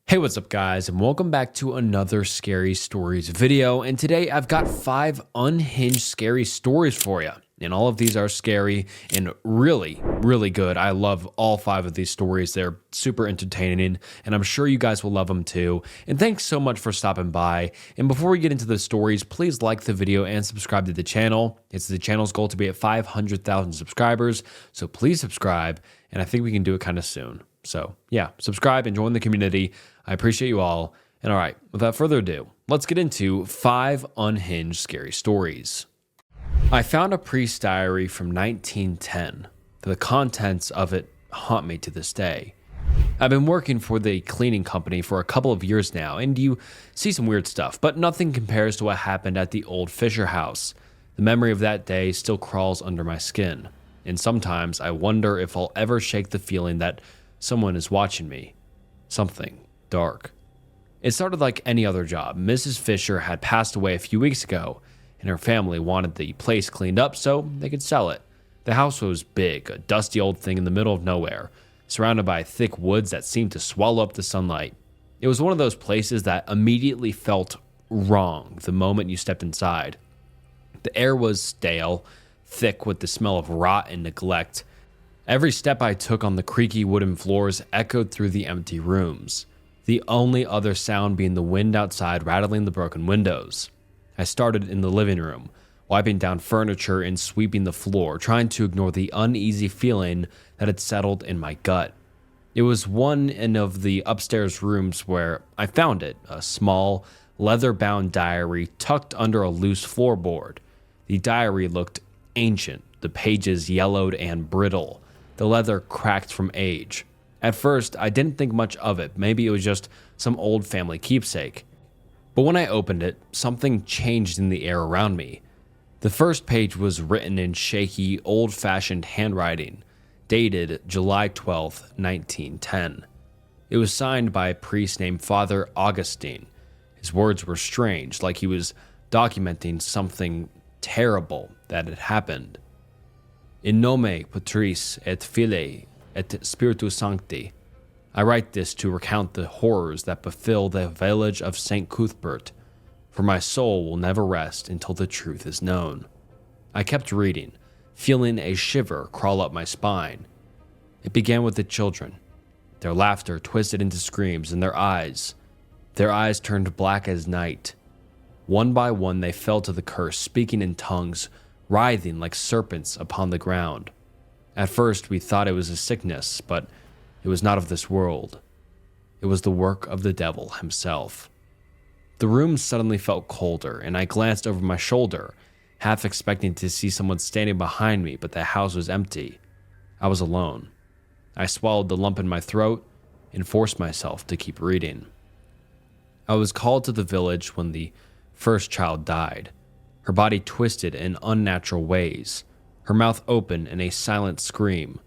Hey, what's up guys, and welcome back to another Scary Stories video. And today I've got 5 unhinged scary stories for you. And all of these are scary and really, really good. I love all 5 of these stories. They're super entertaining, and I'm sure you guys will love them too. And thanks so much for stopping by. And before we get into the stories, please like the video and subscribe to the channel. It's the channel's goal to be at 500,000 subscribers, so please subscribe, and I think we can do it kind of soon. So yeah, subscribe and join the community. I appreciate you all. And all right, without further ado, let's get into 5 unhinged scary stories. I found a priest diary from 1910. The contents of it haunt me to this day. I've been working for the cleaning company for a couple of years now, and you see some weird stuff, but nothing compares to what happened at the old Fisher house. The memory of that day still crawls under my skin, and sometimes I wonder if I'll ever shake the feeling that someone is watching me. Something dark. It started like any other job. Mrs. Fisher had passed away a few weeks ago, and her family wanted the place cleaned up so they could sell it. The house was big, a dusty old thing in the middle of nowhere, surrounded by thick woods that seemed to swallow up the sunlight. It was one of those places that immediately felt wrong the moment you stepped inside. The air was stale, thick with the smell of rot and neglect. Every step I took on the creaky wooden floors echoed through the empty rooms, the only other sound being the wind outside rattling the broken windows. I started in the living room, wiping down furniture and sweeping the floor, trying to ignore the uneasy feeling that had settled in my gut. It was one of the upstairs rooms where I found it, a small, leather-bound diary tucked under a loose floorboard. The diary looked ancient, the pages yellowed and brittle, the leather cracked from age. At first, I didn't think much of it. Maybe it was just some old family keepsake. But when I opened it, something changed in the air around me. The first page was written in shaky, old-fashioned handwriting, dated July 12th, 1910. It was signed by a priest named Father Augustine. His words were strange, like he was documenting something terrible that had happened. In nome Patris et Filii et Spiritus Sancti, I write this to recount the horrors that befell the village of St. Cuthbert, for my soul will never rest until the truth is known. I kept reading, feeling a shiver crawl up my spine. It began with the children. Their laughter twisted into screams, and their eyes turned black as night. One by one they fell to the curse, speaking in tongues, writhing like serpents upon the ground. At first we thought it was a sickness, but it was not of this world. It was the work of the devil himself. The room suddenly felt colder, and I glanced over my shoulder, half expecting to see someone standing behind me, but the house was empty. I was alone. I swallowed the lump in my throat and forced myself to keep reading. I was called to the village when the first child died. Her body twisted in unnatural ways, her mouth open in a silent scream.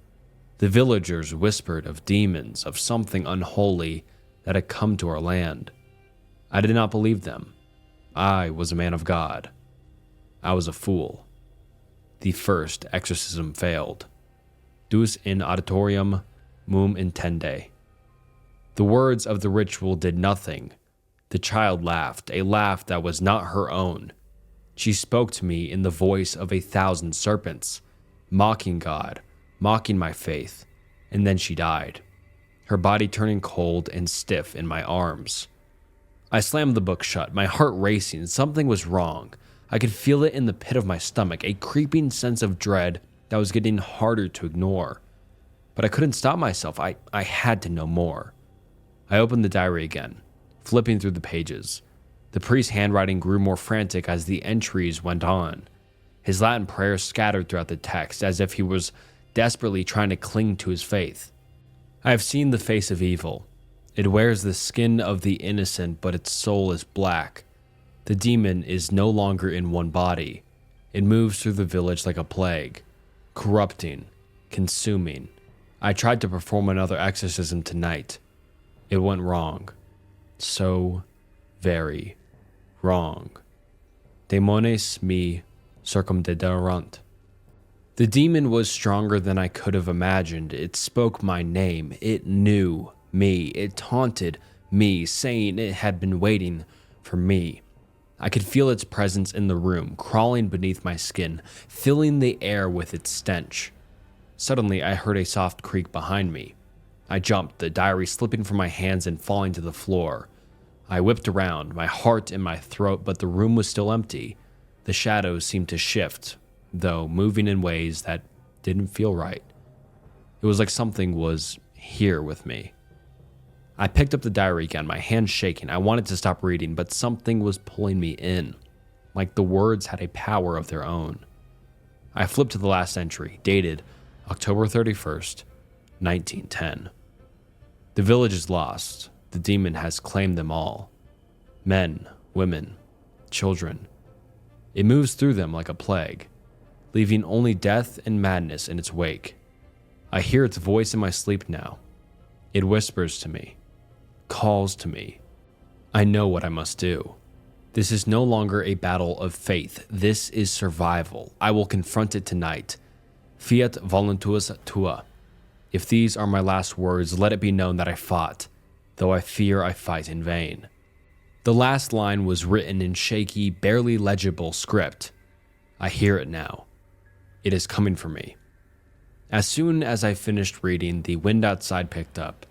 The villagers whispered of demons, of something unholy that had come to our land. I did not believe them. I was a man of God. I was a fool. The first exorcism failed. Deus in auditorium mum intende. The words of the ritual did nothing. The child laughed, a laugh that was not her own. She spoke to me in the voice of 1,000 serpents, mocking God, mocking my faith, and then she died, her body turning cold and stiff in my arms. I slammed the book shut, my heart racing. Something was wrong. I could feel it in the pit of my stomach, a creeping sense of dread that was getting harder to ignore. But I couldn't stop myself. I had to know more. I opened the diary again, flipping through the pages. The priest's handwriting grew more frantic as the entries went on. His Latin prayers scattered throughout the text, as if he was desperately trying to cling to his faith. I have seen the face of evil. It wears the skin of the innocent, but its soul is black. The demon is no longer in one body. It moves through the village like a plague, corrupting, consuming. I tried to perform another exorcism tonight. It went wrong. So very wrong. Demones me circumdederant. The demon was stronger than I could have imagined. It spoke my name. It knew me. It taunted Me, saying it had been waiting for me. I could feel its presence in the room, crawling beneath my skin, filling the air with its stench. Suddenly, I heard a soft creak behind me. I jumped, the diary slipping from my hands and falling to the floor. I whipped around, my heart in my throat, but the room was still empty. The shadows seemed to shift, though moving in ways that didn't feel right. It was like something was here with me. I picked up the diary again, my hands shaking. I wanted to stop reading, but something was pulling me in, like the words had a power of their own. I flipped to the last entry, dated October 31st, 1910. The village is lost. The demon has claimed them all. Men, women, children. It moves through them like a plague, leaving only death and madness in its wake. I hear its voice in my sleep now. It whispers to me, calls to me. I know what I must do. This is no longer a battle of faith. This is survival. I will confront it tonight. Fiat voluntas tua. If these are my last words, let it be known that I fought, though I fear I fight in vain. The last line was written in shaky, barely legible script. I hear it now. It is coming for me. As soon as I finished reading, the wind outside picked up.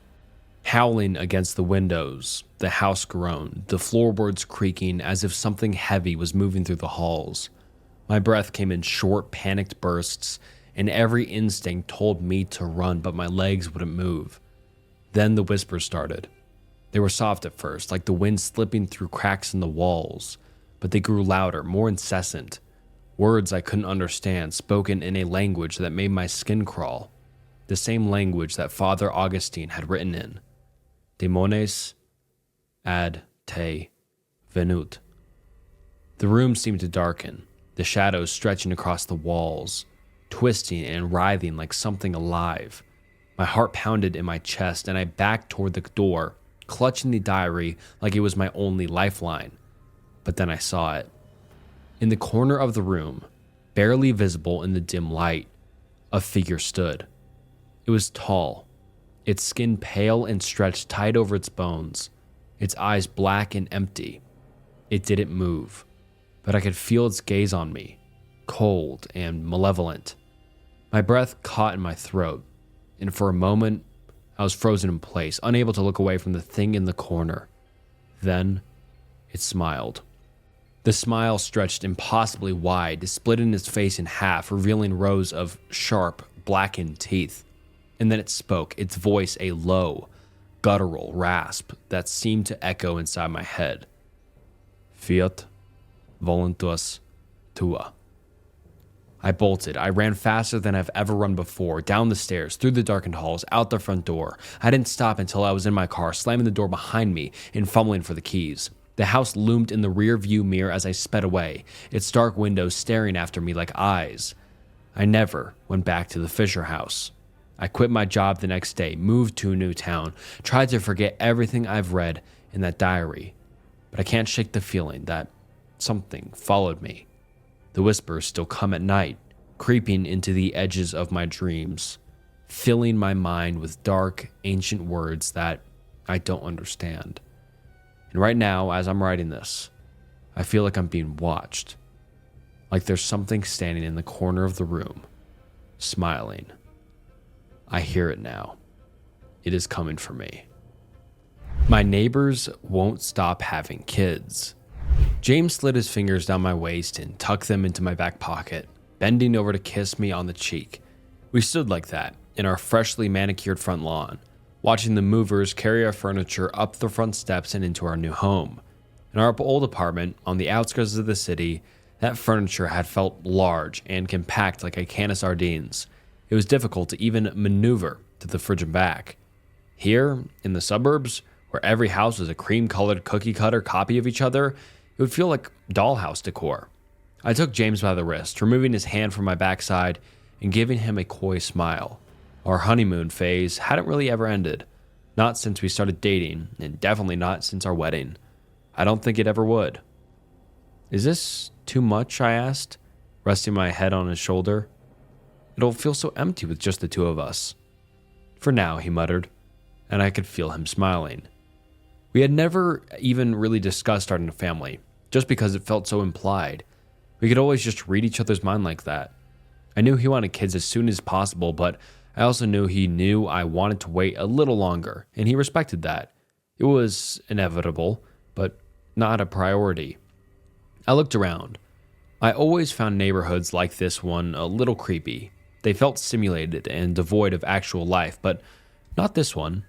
Howling against the windows, the house groaned, the floorboards creaking as if something heavy was moving through the halls. My breath came in short, panicked bursts, and every instinct told me to run, but my legs wouldn't move. Then the whispers started. They were soft at first, like the wind slipping through cracks in the walls, but they grew louder, more incessant. Words I couldn't understand, spoken in a language that made my skin crawl. The same language that Father Augustine had written in. Demones ad te venut. The room seemed to darken, the shadows stretching across the walls, twisting and writhing like something alive. My heart pounded in my chest, and I backed toward the door, clutching the diary like it was my only lifeline. But then I saw it. In the corner of the room, barely visible in the dim light, a figure stood. It was tall, its skin pale and stretched tight over its bones, its eyes black and empty. It didn't move, but I could feel its gaze on me, cold and malevolent. My breath caught in my throat, and for a moment, I was frozen in place, unable to look away from the thing in the corner. Then, it smiled. The smile stretched impossibly wide, splitting its face in half, revealing rows of sharp, blackened teeth. And then it spoke, its voice a low, guttural rasp that seemed to echo inside my head. Fiat voluntas tua. I bolted. I ran faster than I've ever run before, down the stairs, through the darkened halls, out the front door. I didn't stop until I was in my car, slamming the door behind me and fumbling for the keys. The house loomed in the rear view mirror as I sped away, its dark windows staring after me like eyes. I never went back to the Fisher house. I quit my job the next day, moved to a new town, tried to forget everything I've read in that diary. But I can't shake the feeling that something followed me. The whispers still come at night, creeping into the edges of my dreams, filling my mind with dark, ancient words that I don't understand. And right now, as I'm writing this, I feel like I'm being watched. Like there's something standing in the corner of the room, smiling. I hear it now. It is coming for me. My neighbors won't stop having kids. James slid his fingers down my waist and tucked them into my back pocket, bending over to kiss me on the cheek. We stood like that in our freshly manicured front lawn, watching the movers carry our furniture up the front steps and into our new home. In our old apartment on the outskirts of the city, that furniture had felt large and compact like a can of sardines. It was difficult to even maneuver to the fridge and back. Here, in the suburbs, where every house was a cream-colored cookie-cutter copy of each other, it would feel like dollhouse decor. I took James by the wrist, removing his hand from my backside and giving him a coy smile. Our honeymoon phase hadn't really ever ended. Not since we started dating, and definitely not since our wedding. I don't think it ever would. Is this too much? I asked, resting my head on his shoulder. It'll feel so empty with just the two of us. For now, he muttered, and I could feel him smiling. We had never even really discussed starting a family, just because it felt so implied. We could always just read each other's mind like that. I knew he wanted kids as soon as possible, but I also knew he knew I wanted to wait a little longer, and he respected that. It was inevitable, but not a priority. I looked around. I always found neighborhoods like this one a little creepy. They felt simulated and devoid of actual life, but not this one.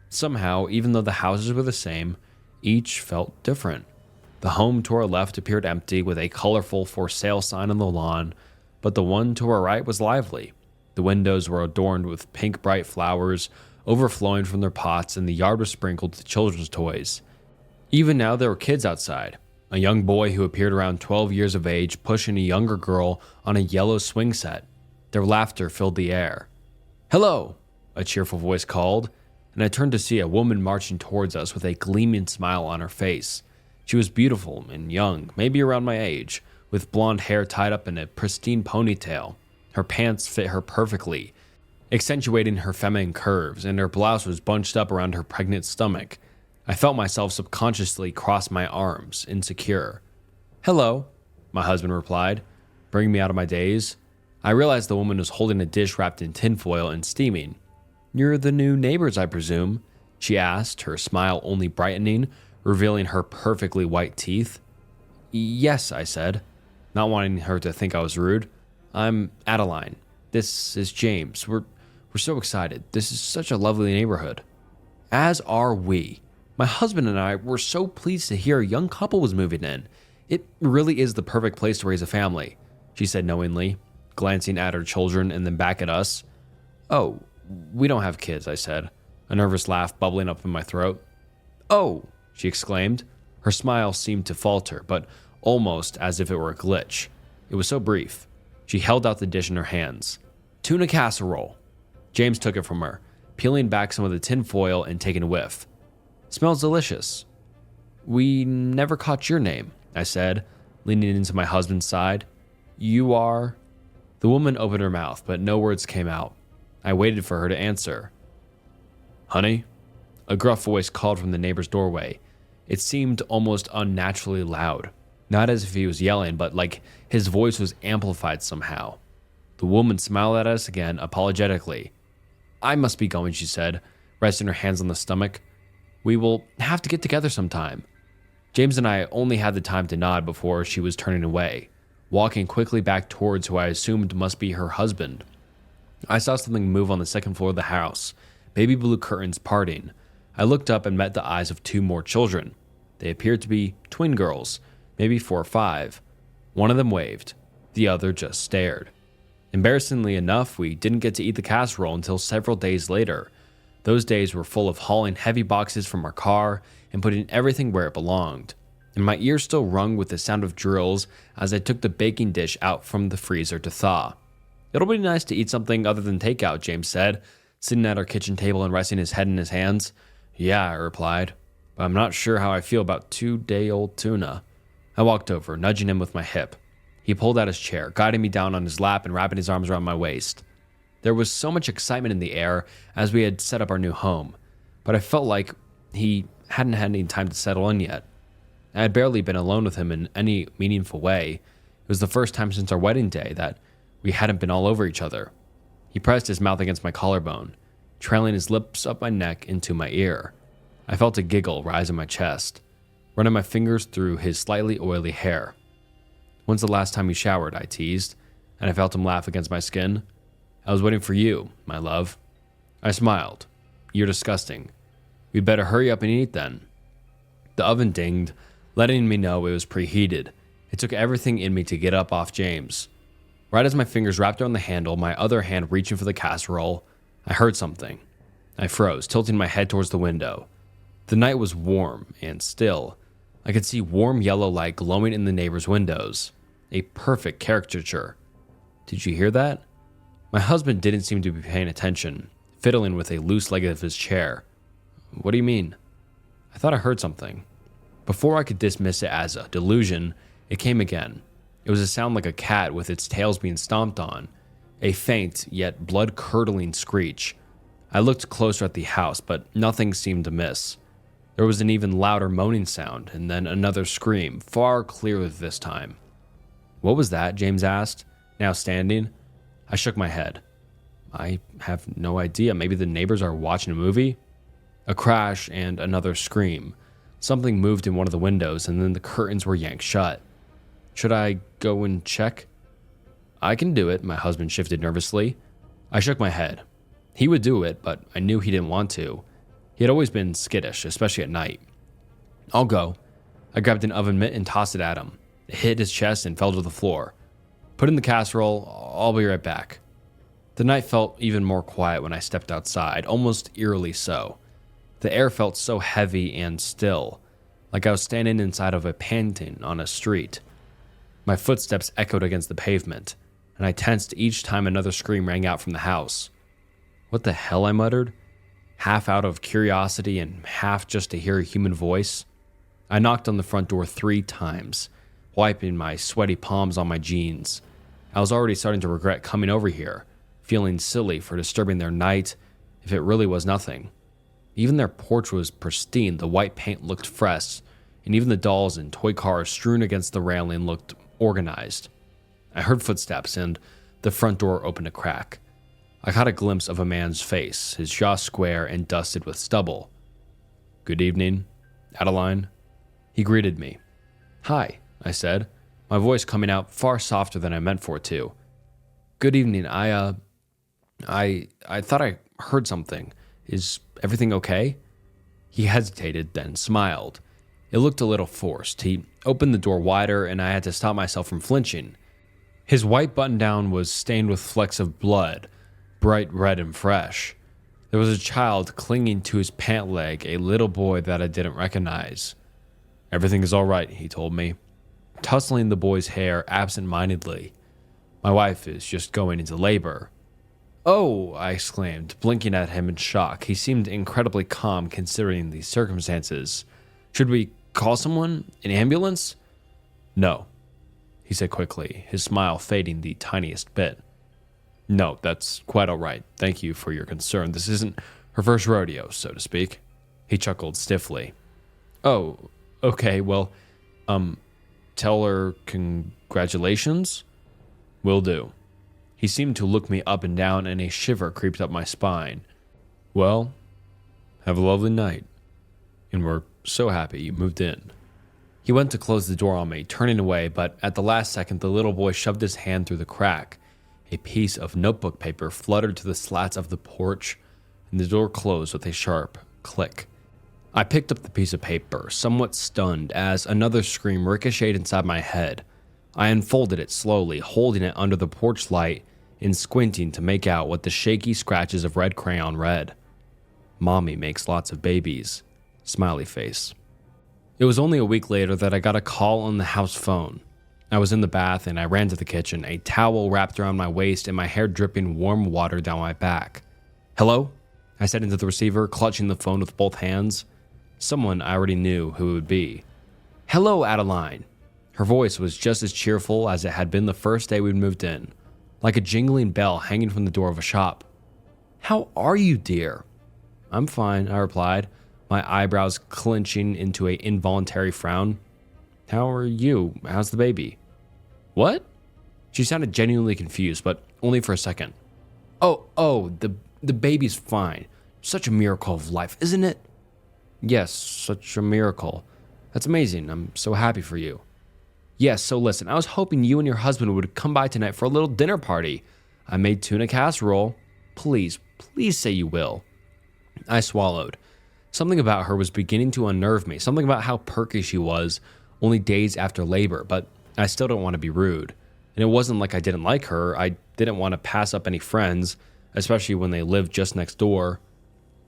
Somehow, even though the houses were the same, each felt different. The home to our left appeared empty with a colorful for sale sign on the lawn, but the one to our right was lively. The windows were adorned with pink bright flowers overflowing from their pots, and the yard was sprinkled with children's toys. Even now there were kids outside. A young boy who appeared around 12 years of age pushing a younger girl on a yellow swing set. Their laughter filled the air. "Hello," a cheerful voice called, and I turned to see a woman marching towards us with a gleaming smile on her face. She was beautiful and young, maybe around my age, with blonde hair tied up in a pristine ponytail. Her pants fit her perfectly, accentuating her feminine curves, and her blouse was bunched up around her pregnant stomach. I felt myself subconsciously cross my arms, insecure. "Hello," my husband replied, bringing me out of my daze. I realized the woman was holding a dish wrapped in tinfoil and steaming. "You're the new neighbors, I presume?" she asked, her smile only brightening, revealing her perfectly white teeth. "Yes," I said, not wanting her to think I was rude. "I'm Adeline. This is James. We're so excited. This is such a lovely neighborhood." "As are we. My husband and I were so pleased to hear a young couple was moving in. It really is the perfect place to raise a family," she said knowingly, glancing at her children and then back at us. "Oh, we don't have kids," I said, a nervous laugh bubbling up in my throat. "Oh," she exclaimed. Her smile seemed to falter, but almost as if it were a glitch. It was so brief. She held out the dish in her hands. "Tuna casserole." James took it from her, peeling back some of the tin foil and taking a whiff. "Smells delicious." "We never caught your name," I said, leaning into my husband's side. "You are?" The woman opened her mouth, but no words came out. I waited for her to answer. "Honey?" A gruff voice called from the neighbor's doorway. It seemed almost unnaturally loud. Not as if he was yelling, but like his voice was amplified somehow. The woman smiled at us again, apologetically. "I must be going," she said, resting her hands on the stomach. "We will have to get together sometime." James and I only had the time to nod before she was turning away, walking quickly back towards who I assumed must be her husband. I saw something move on the second floor of the house, baby blue curtains parting. I looked up and met the eyes of two more children. They appeared to be twin girls, maybe 4 or 5. One of them waved. The other just stared. Embarrassingly enough, we didn't get to eat the casserole until several days later. Those days were full of hauling heavy boxes from our car and putting everything where it belonged. And my ears still rung with the sound of drills as I took the baking dish out from the freezer to thaw. "It'll be nice to eat something other than takeout," James said, sitting at our kitchen table and resting his head in his hands. "Yeah," I replied, "but I'm not sure how I feel about 2-day-old tuna." I walked over, nudging him with my hip. He pulled out his chair, guiding me down on his lap and wrapping his arms around my waist. There was so much excitement in the air as we had set up our new home, but I felt like he hadn't had any time to settle in yet. I had barely been alone with him in any meaningful way. It was the first time since our wedding day that we hadn't been all over each other. He pressed his mouth against my collarbone, trailing his lips up my neck into my ear. I felt a giggle rise in my chest, running my fingers through his slightly oily hair. "When's the last time you showered?" I teased, and I felt him laugh against my skin. "I was waiting for you, my love." I smiled. "You're disgusting. We'd better hurry up and eat then." The oven dinged, letting me know it was preheated. It took everything in me to get up off James. Right as my fingers wrapped around the handle, my other hand reaching for the casserole, I heard something. I froze, tilting my head towards the window. The night was warm and still. I could see warm yellow light glowing in the neighbor's windows. A perfect caricature. "Did you hear that?" My husband didn't seem to be paying attention, fiddling with a loose leg of his chair. "What do you mean?" I thought I heard something. Before I could dismiss it as a delusion, it came again. It was a sound like a cat with its tails being stomped on, a faint yet blood-curdling screech. I looked closer at the house, but nothing seemed amiss. There was an even louder moaning sound, and then another scream, far clearer this time. "What was that?" James asked, now standing. I shook my head. "I have no idea. Maybe the neighbors are watching a movie?" A crash and another scream. Something moved in one of the windows, and then the curtains were yanked shut. "Should I go and check?" "I can do it," my husband shifted nervously. I shook my head. He would do it, but I knew he didn't want to. He had always been skittish, especially at night. "I'll go." I grabbed an oven mitt and tossed it at him. It hit his chest and fell to the floor. "Put in the casserole. I'll be right back." The night felt even more quiet when I stepped outside, almost eerily so. The air felt so heavy and still, like I was standing inside of a painting on a street. My footsteps echoed against the pavement, and I tensed each time another scream rang out from the house. "What the hell?" I muttered, half out of curiosity and half just to hear a human voice. I knocked on the front door 3 times, wiping my sweaty palms on my jeans. I was already starting to regret coming over here, feeling silly for disturbing their night if it really was nothing. Even their porch was pristine, the white paint looked fresh, and even the dolls and toy cars strewn against the railing looked organized. I heard footsteps, and the front door opened a crack. I caught a glimpse of a man's face, his jaw square and dusted with stubble. "Good evening, Adeline." He greeted me. "Hi," I said, my voice coming out far softer than I meant for it to. "Good evening. I thought I heard something. Is everything okay?" He hesitated, then smiled. It looked a little forced. He opened the door wider, and I had to stop myself from flinching. His white button-down was stained with flecks of blood, bright red and fresh. There was a child clinging to his pant leg, a little boy that I didn't recognize. "Everything is all right," he told me, tussling the boy's hair absent-mindedly. "My wife is just going into labor." "Oh," I exclaimed, blinking at him in shock. He seemed incredibly calm considering the circumstances. "Should we call someone? An ambulance?" "No," he said quickly, his smile fading the tiniest bit. "No, that's quite all right. Thank you for your concern. This isn't her first rodeo, so to speak." He chuckled stiffly. "Oh, okay, well, tell her congratulations?" "Will do." He seemed to look me up and down, and a shiver creeped up my spine. "Well, have a lovely night, and we're so happy you moved in." He went to close the door on me, turning away, but at the last second the little boy shoved his hand through the crack. A piece of notebook paper fluttered to the slats of the porch, and the door closed with a sharp click. I picked up the piece of paper, somewhat stunned, as another scream ricocheted inside my head. I unfolded it slowly, holding it under the porch light and squinting to make out what the shaky scratches of red crayon read. "Mommy makes lots of babies. Smiley face." It was only a week later that I got a call on the house phone. I was in the bath and I ran to the kitchen, a towel wrapped around my waist and my hair dripping warm water down my back. "Hello?" I said into the receiver, clutching the phone with both hands. Someone I already knew who it would be. "Hello, Adeline." Her voice was just as cheerful as it had been the first day we'd moved in, like a jingling bell hanging from the door of a shop. "How are you, dear?" "I'm fine," I replied, my eyebrows clenching into an involuntary frown. "How are you? How's the baby?" "What?" She sounded genuinely confused, but only for a second. Oh, the baby's fine. Such a miracle of life, isn't it?" "Yes, such a miracle. That's amazing. I'm so happy for you." "Yes, so listen, I was hoping you and your husband would come by tonight for a little dinner party. I made tuna casserole. Please say you will." I swallowed. Something about her was beginning to unnerve me, something about how perky she was only days after labor, but I still don't want to be rude. And it wasn't like I didn't like her. I didn't want to pass up any friends, especially when they lived just next door.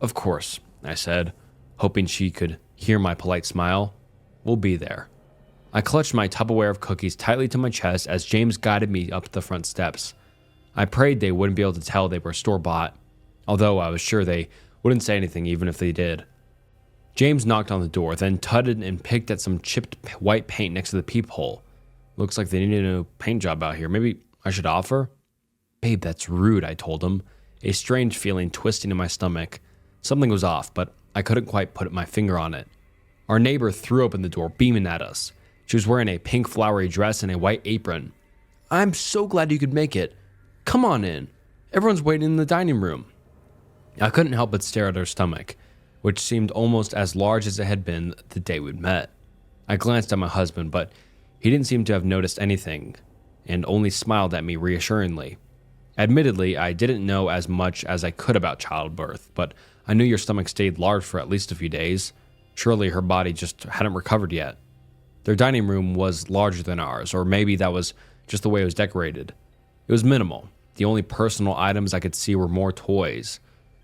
"Of course," I said, hoping she could hear my polite smile. "We'll be there." I clutched my Tupperware of cookies tightly to my chest as James guided me up the front steps. I prayed they wouldn't be able to tell they were store-bought, although I was sure they wouldn't say anything even if they did. James knocked on the door, then tutted and picked at some chipped white paint next to the peephole. "Looks like they need a new paint job out here. Maybe I should offer?" "Babe, that's rude," I told him, a strange feeling twisting in my stomach. Something was off, but I couldn't quite put my finger on it. Our neighbor threw open the door, beaming at us. She was wearing a pink flowery dress and a white apron. "I'm so glad you could make it. Come on in. Everyone's waiting in the dining room." I couldn't help but stare at her stomach, which seemed almost as large as it had been the day we'd met. I glanced at my husband, but he didn't seem to have noticed anything, and only smiled at me reassuringly. Admittedly, I didn't know as much as I could about childbirth, but I knew your stomach stayed large for at least a few days. Surely her body just hadn't recovered yet. Their dining room was larger than ours, or maybe that was just the way it was decorated. It was minimal. The only personal items I could see were more toys.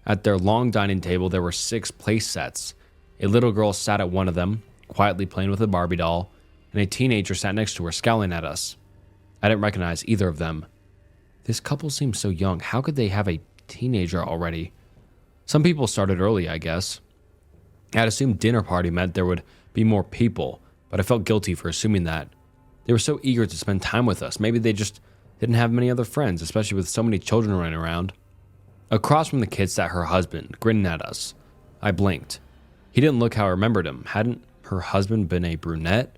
At their long dining table, there were 6 play sets. A little girl sat at one of them, quietly playing with a Barbie doll, and a teenager sat next to her, scowling at us. I didn't recognize either of them. This couple seemed so young. How could they have a teenager already? Some people started early, I guess. I had assumed dinner party meant there would be more people, but I felt guilty for assuming that. They were so eager to spend time with us. Maybe they just didn't have many other friends, especially with so many children running around. Across from the kids sat her husband, grinning at us. I blinked. He didn't look how I remembered him. Hadn't her husband been a brunette?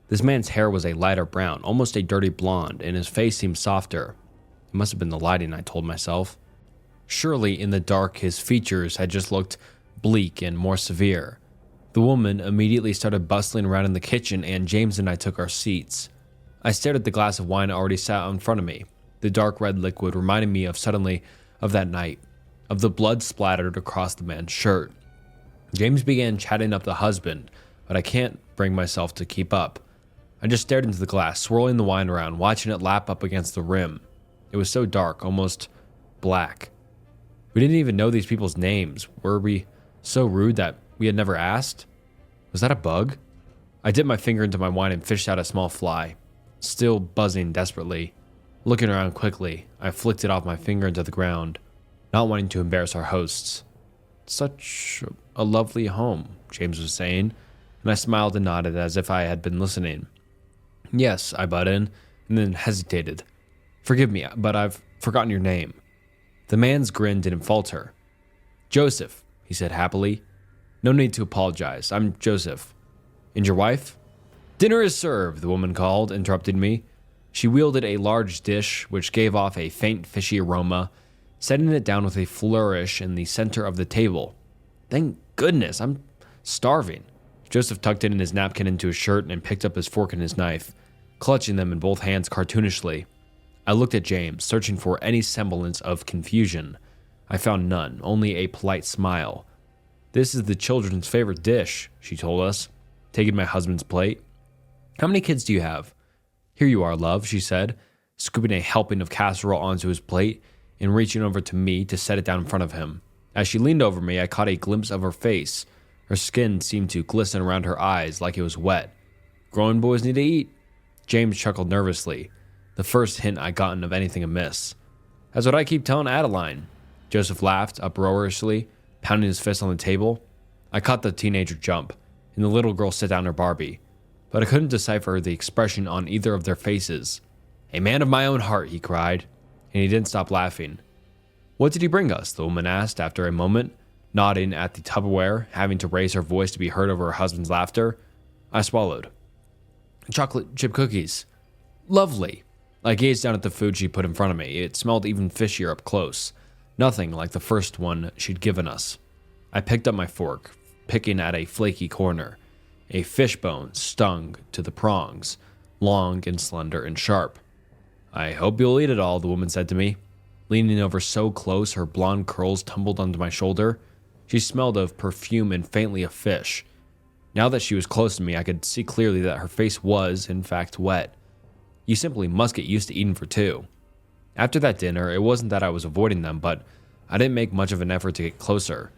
This man's hair was a lighter brown, almost a dirty blonde, and his face seemed softer. It must have been the lighting, I told myself. Surely, in the dark, his features had just looked bleak and more severe. The woman immediately started bustling around in the kitchen, and James and I took our seats. I stared at the glass of wine already sat in front of me. The dark red liquid reminded me suddenly of that night, of the blood splattered across the man's shirt. James began chatting up the husband, but I can't bring myself to keep up. I just stared into the glass, swirling the wine around, watching it lap up against the rim. It was so dark, almost black. We didn't even know these people's names. Were we so rude that we had never asked? Was that a bug? I dipped my finger into my wine and fished out a small fly, still buzzing desperately. Looking around quickly, I flicked it off my finger into the ground, not wanting to embarrass our hosts. "Such a lovely home," James was saying, and I smiled and nodded as if I had been listening. "Yes," I butted in, and then hesitated. "Forgive me, but I've forgotten your name." The man's grin didn't falter. "Joseph," he said happily. "No need to apologize. I'm Joseph. And your wife?" "Dinner is served," the woman called, interrupting me. She wielded a large dish, which gave off a faint fishy aroma, setting it down with a flourish in the center of the table. "Thank goodness, I'm starving." Joseph tucked in his napkin into his shirt and picked up his fork and his knife, clutching them in both hands cartoonishly. I looked at James, searching for any semblance of confusion. I found none, only a polite smile. "This is the children's favorite dish," she told us, taking my husband's plate. "How many kids do you have?" "Here you are, love," she said, scooping a helping of casserole onto his plate and reaching over to me to set it down in front of him. As she leaned over me, I caught a glimpse of her face. Her skin seemed to glisten around her eyes like it was wet. "Grown boys need to eat." James chuckled nervously, the first hint I'd gotten of anything amiss. "That's what I keep telling Adeline." Joseph laughed uproariously, pounding his fist on the table. I caught the teenager jump, and the little girl sit down her Barbie, but I couldn't decipher the expression on either of their faces. "A man of my own heart," he cried, and he didn't stop laughing. "What did he bring us?" the woman asked after a moment, nodding at the Tupperware, having to raise her voice to be heard over her husband's laughter. I swallowed. "Chocolate chip cookies." "Lovely." I gazed down at the food she put in front of me. It smelled even fishier up close. Nothing like the first one she'd given us. I picked up my fork, picking at a flaky corner. A fish bone stung to the prongs, long and slender and sharp. "I hope you'll eat it all," the woman said to me. Leaning over so close, her blonde curls tumbled onto my shoulder. She smelled of perfume and faintly of fish. Now that she was close to me, I could see clearly that her face was, in fact, wet. You simply must get used to eating for two. After that dinner, it wasn't that I was avoiding them, but I didn't make much of an effort to get closer.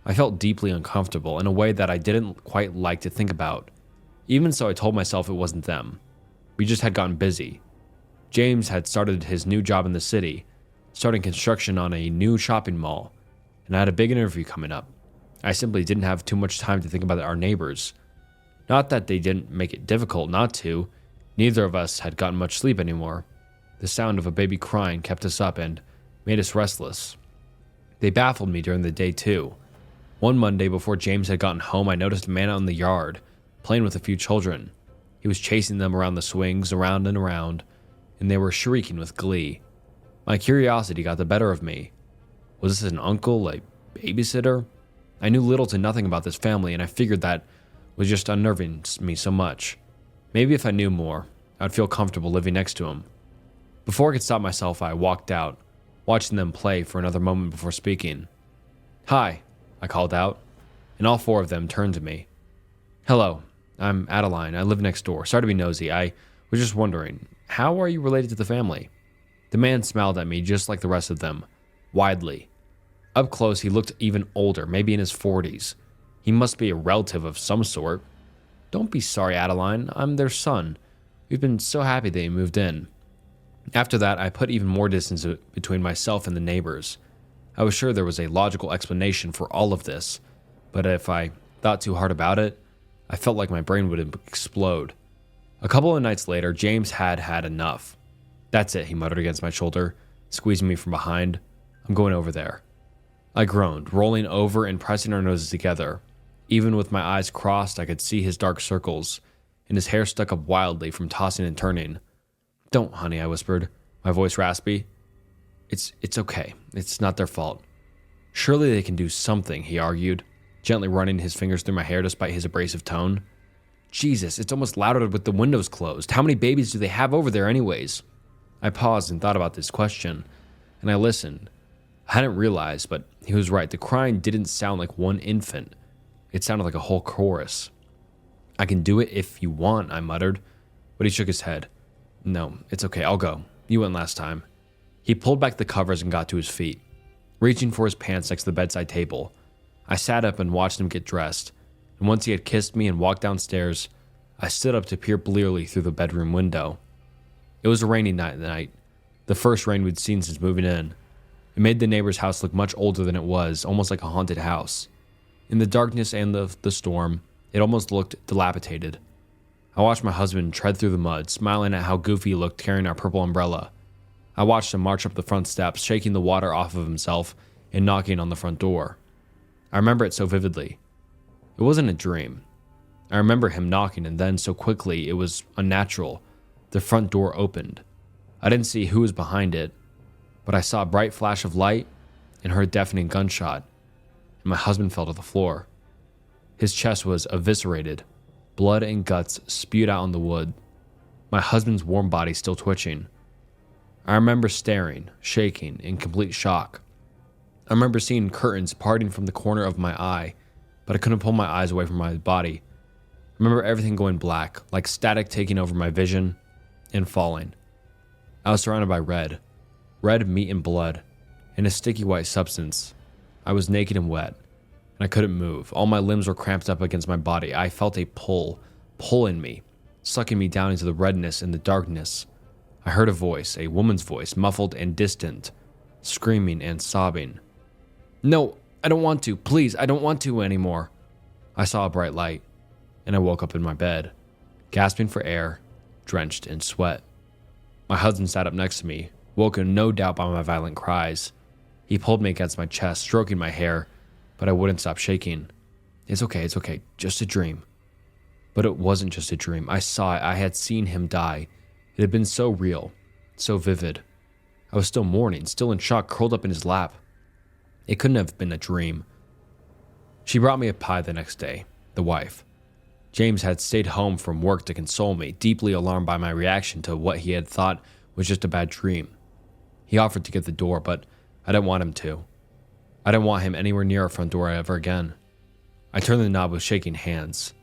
I felt deeply uncomfortable in a way that I didn't quite like to think about. Even so, I told myself it wasn't them. We just had gotten busy. James had started his new job in the city, starting construction on a new shopping mall, and I had a big interview coming up. I simply didn't have too much time to think about our neighbors. Not that they didn't make it difficult not to. Neither of us had gotten much sleep anymore. The sound of a baby crying kept us up and made us restless. They baffled me during the day too. One Monday before James had gotten home, I noticed a man out in the yard, playing with a few children. He was chasing them around the swings, around and around, and they were shrieking with glee. My curiosity got the better of me. Was this an uncle, a babysitter? I knew little to nothing about this family, and I figured that was just unnerving me so much. Maybe if I knew more, I'd feel comfortable living next to him. Before I could stop myself, I walked out, watching them play for another moment before speaking. "Hi," I called out, and all four of them turned to me. "Hello, I'm Adeline. I live next door. Sorry to be nosy. I was just wondering, how are you related to the family?" The man smiled at me just like the rest of them, widely. Up close, he looked even older, maybe in his 40s. He must be a relative of some sort. "Don't be sorry, Adeline. I'm their son. We've been so happy they moved in." After that, I put even more distance between myself and the neighbors. I was sure there was a logical explanation for all of this, but if I thought too hard about it, I felt like my brain would explode. A couple of nights later, James had had enough. "That's it," he muttered against my shoulder, squeezing me from behind. "I'm going over there." I groaned, rolling over and pressing our noses together. Even with my eyes crossed, I could see his dark circles, and his hair stuck up wildly from tossing and turning. "Don't, honey," I whispered, my voice raspy. It's okay. It's not their fault." "Surely they can do something," he argued, gently running his fingers through my hair despite his abrasive tone. "Jesus, it's almost louder with the windows closed. How many babies do they have over there anyways?" I paused and thought about this question, and I listened. I hadn't realized, but he was right. The crying didn't sound like one infant. It sounded like a whole chorus. "I can do it if you want," I muttered, but he shook his head. "No, it's okay. I'll go. You went last time." He pulled back the covers and got to his feet, reaching for his pants next to the bedside table. I sat up and watched him get dressed, and once he had kissed me and walked downstairs, I stood up to peer blearily through the bedroom window. It was a rainy night, the first rain we'd seen since moving in. It made the neighbor's house look much older than it was, almost like a haunted house. In the darkness and the storm, it almost looked dilapidated. I watched my husband tread through the mud, smiling at how goofy he looked carrying our purple umbrella. I watched him march up the front steps, shaking the water off of himself and knocking on the front door. I remember it so vividly. It wasn't a dream. I remember him knocking, and then so quickly it was unnatural. The front door opened. I didn't see who was behind it, but I saw a bright flash of light and heard a deafening gunshot, and my husband fell to the floor. His chest was eviscerated, blood and guts spewed out on the wood, my husband's warm body still twitching. I remember staring, shaking, in complete shock. I remember seeing curtains parting from the corner of my eye, but I couldn't pull my eyes away from my body. I remember everything going black, like static taking over my vision and falling. I was surrounded by red meat and blood, and a sticky white substance. I was naked and wet, and I couldn't move. All my limbs were cramped up against my body. I felt a pull in me, sucking me down into the redness and the darkness. I heard a voice, a woman's voice, muffled and distant, screaming and sobbing. "No, I don't want to. Please, I don't want to anymore." I saw a bright light, and I woke up in my bed, gasping for air, drenched in sweat. My husband sat up next to me, woken no doubt by my violent cries. He pulled me against my chest, stroking my hair, but I wouldn't stop shaking. It's okay, just a dream." But it wasn't just a dream. I saw it. I had seen him die. It had been so real, so vivid. I was still mourning, still in shock, curled up in his lap. It couldn't have been a dream. She brought me a pie the next day, the wife. James had stayed home from work to console me, deeply alarmed by my reaction to what he had thought was just a bad dream. He offered to get the door, but I didn't want him to. I didn't want him anywhere near our front door ever again. I turned the knob with shaking hands,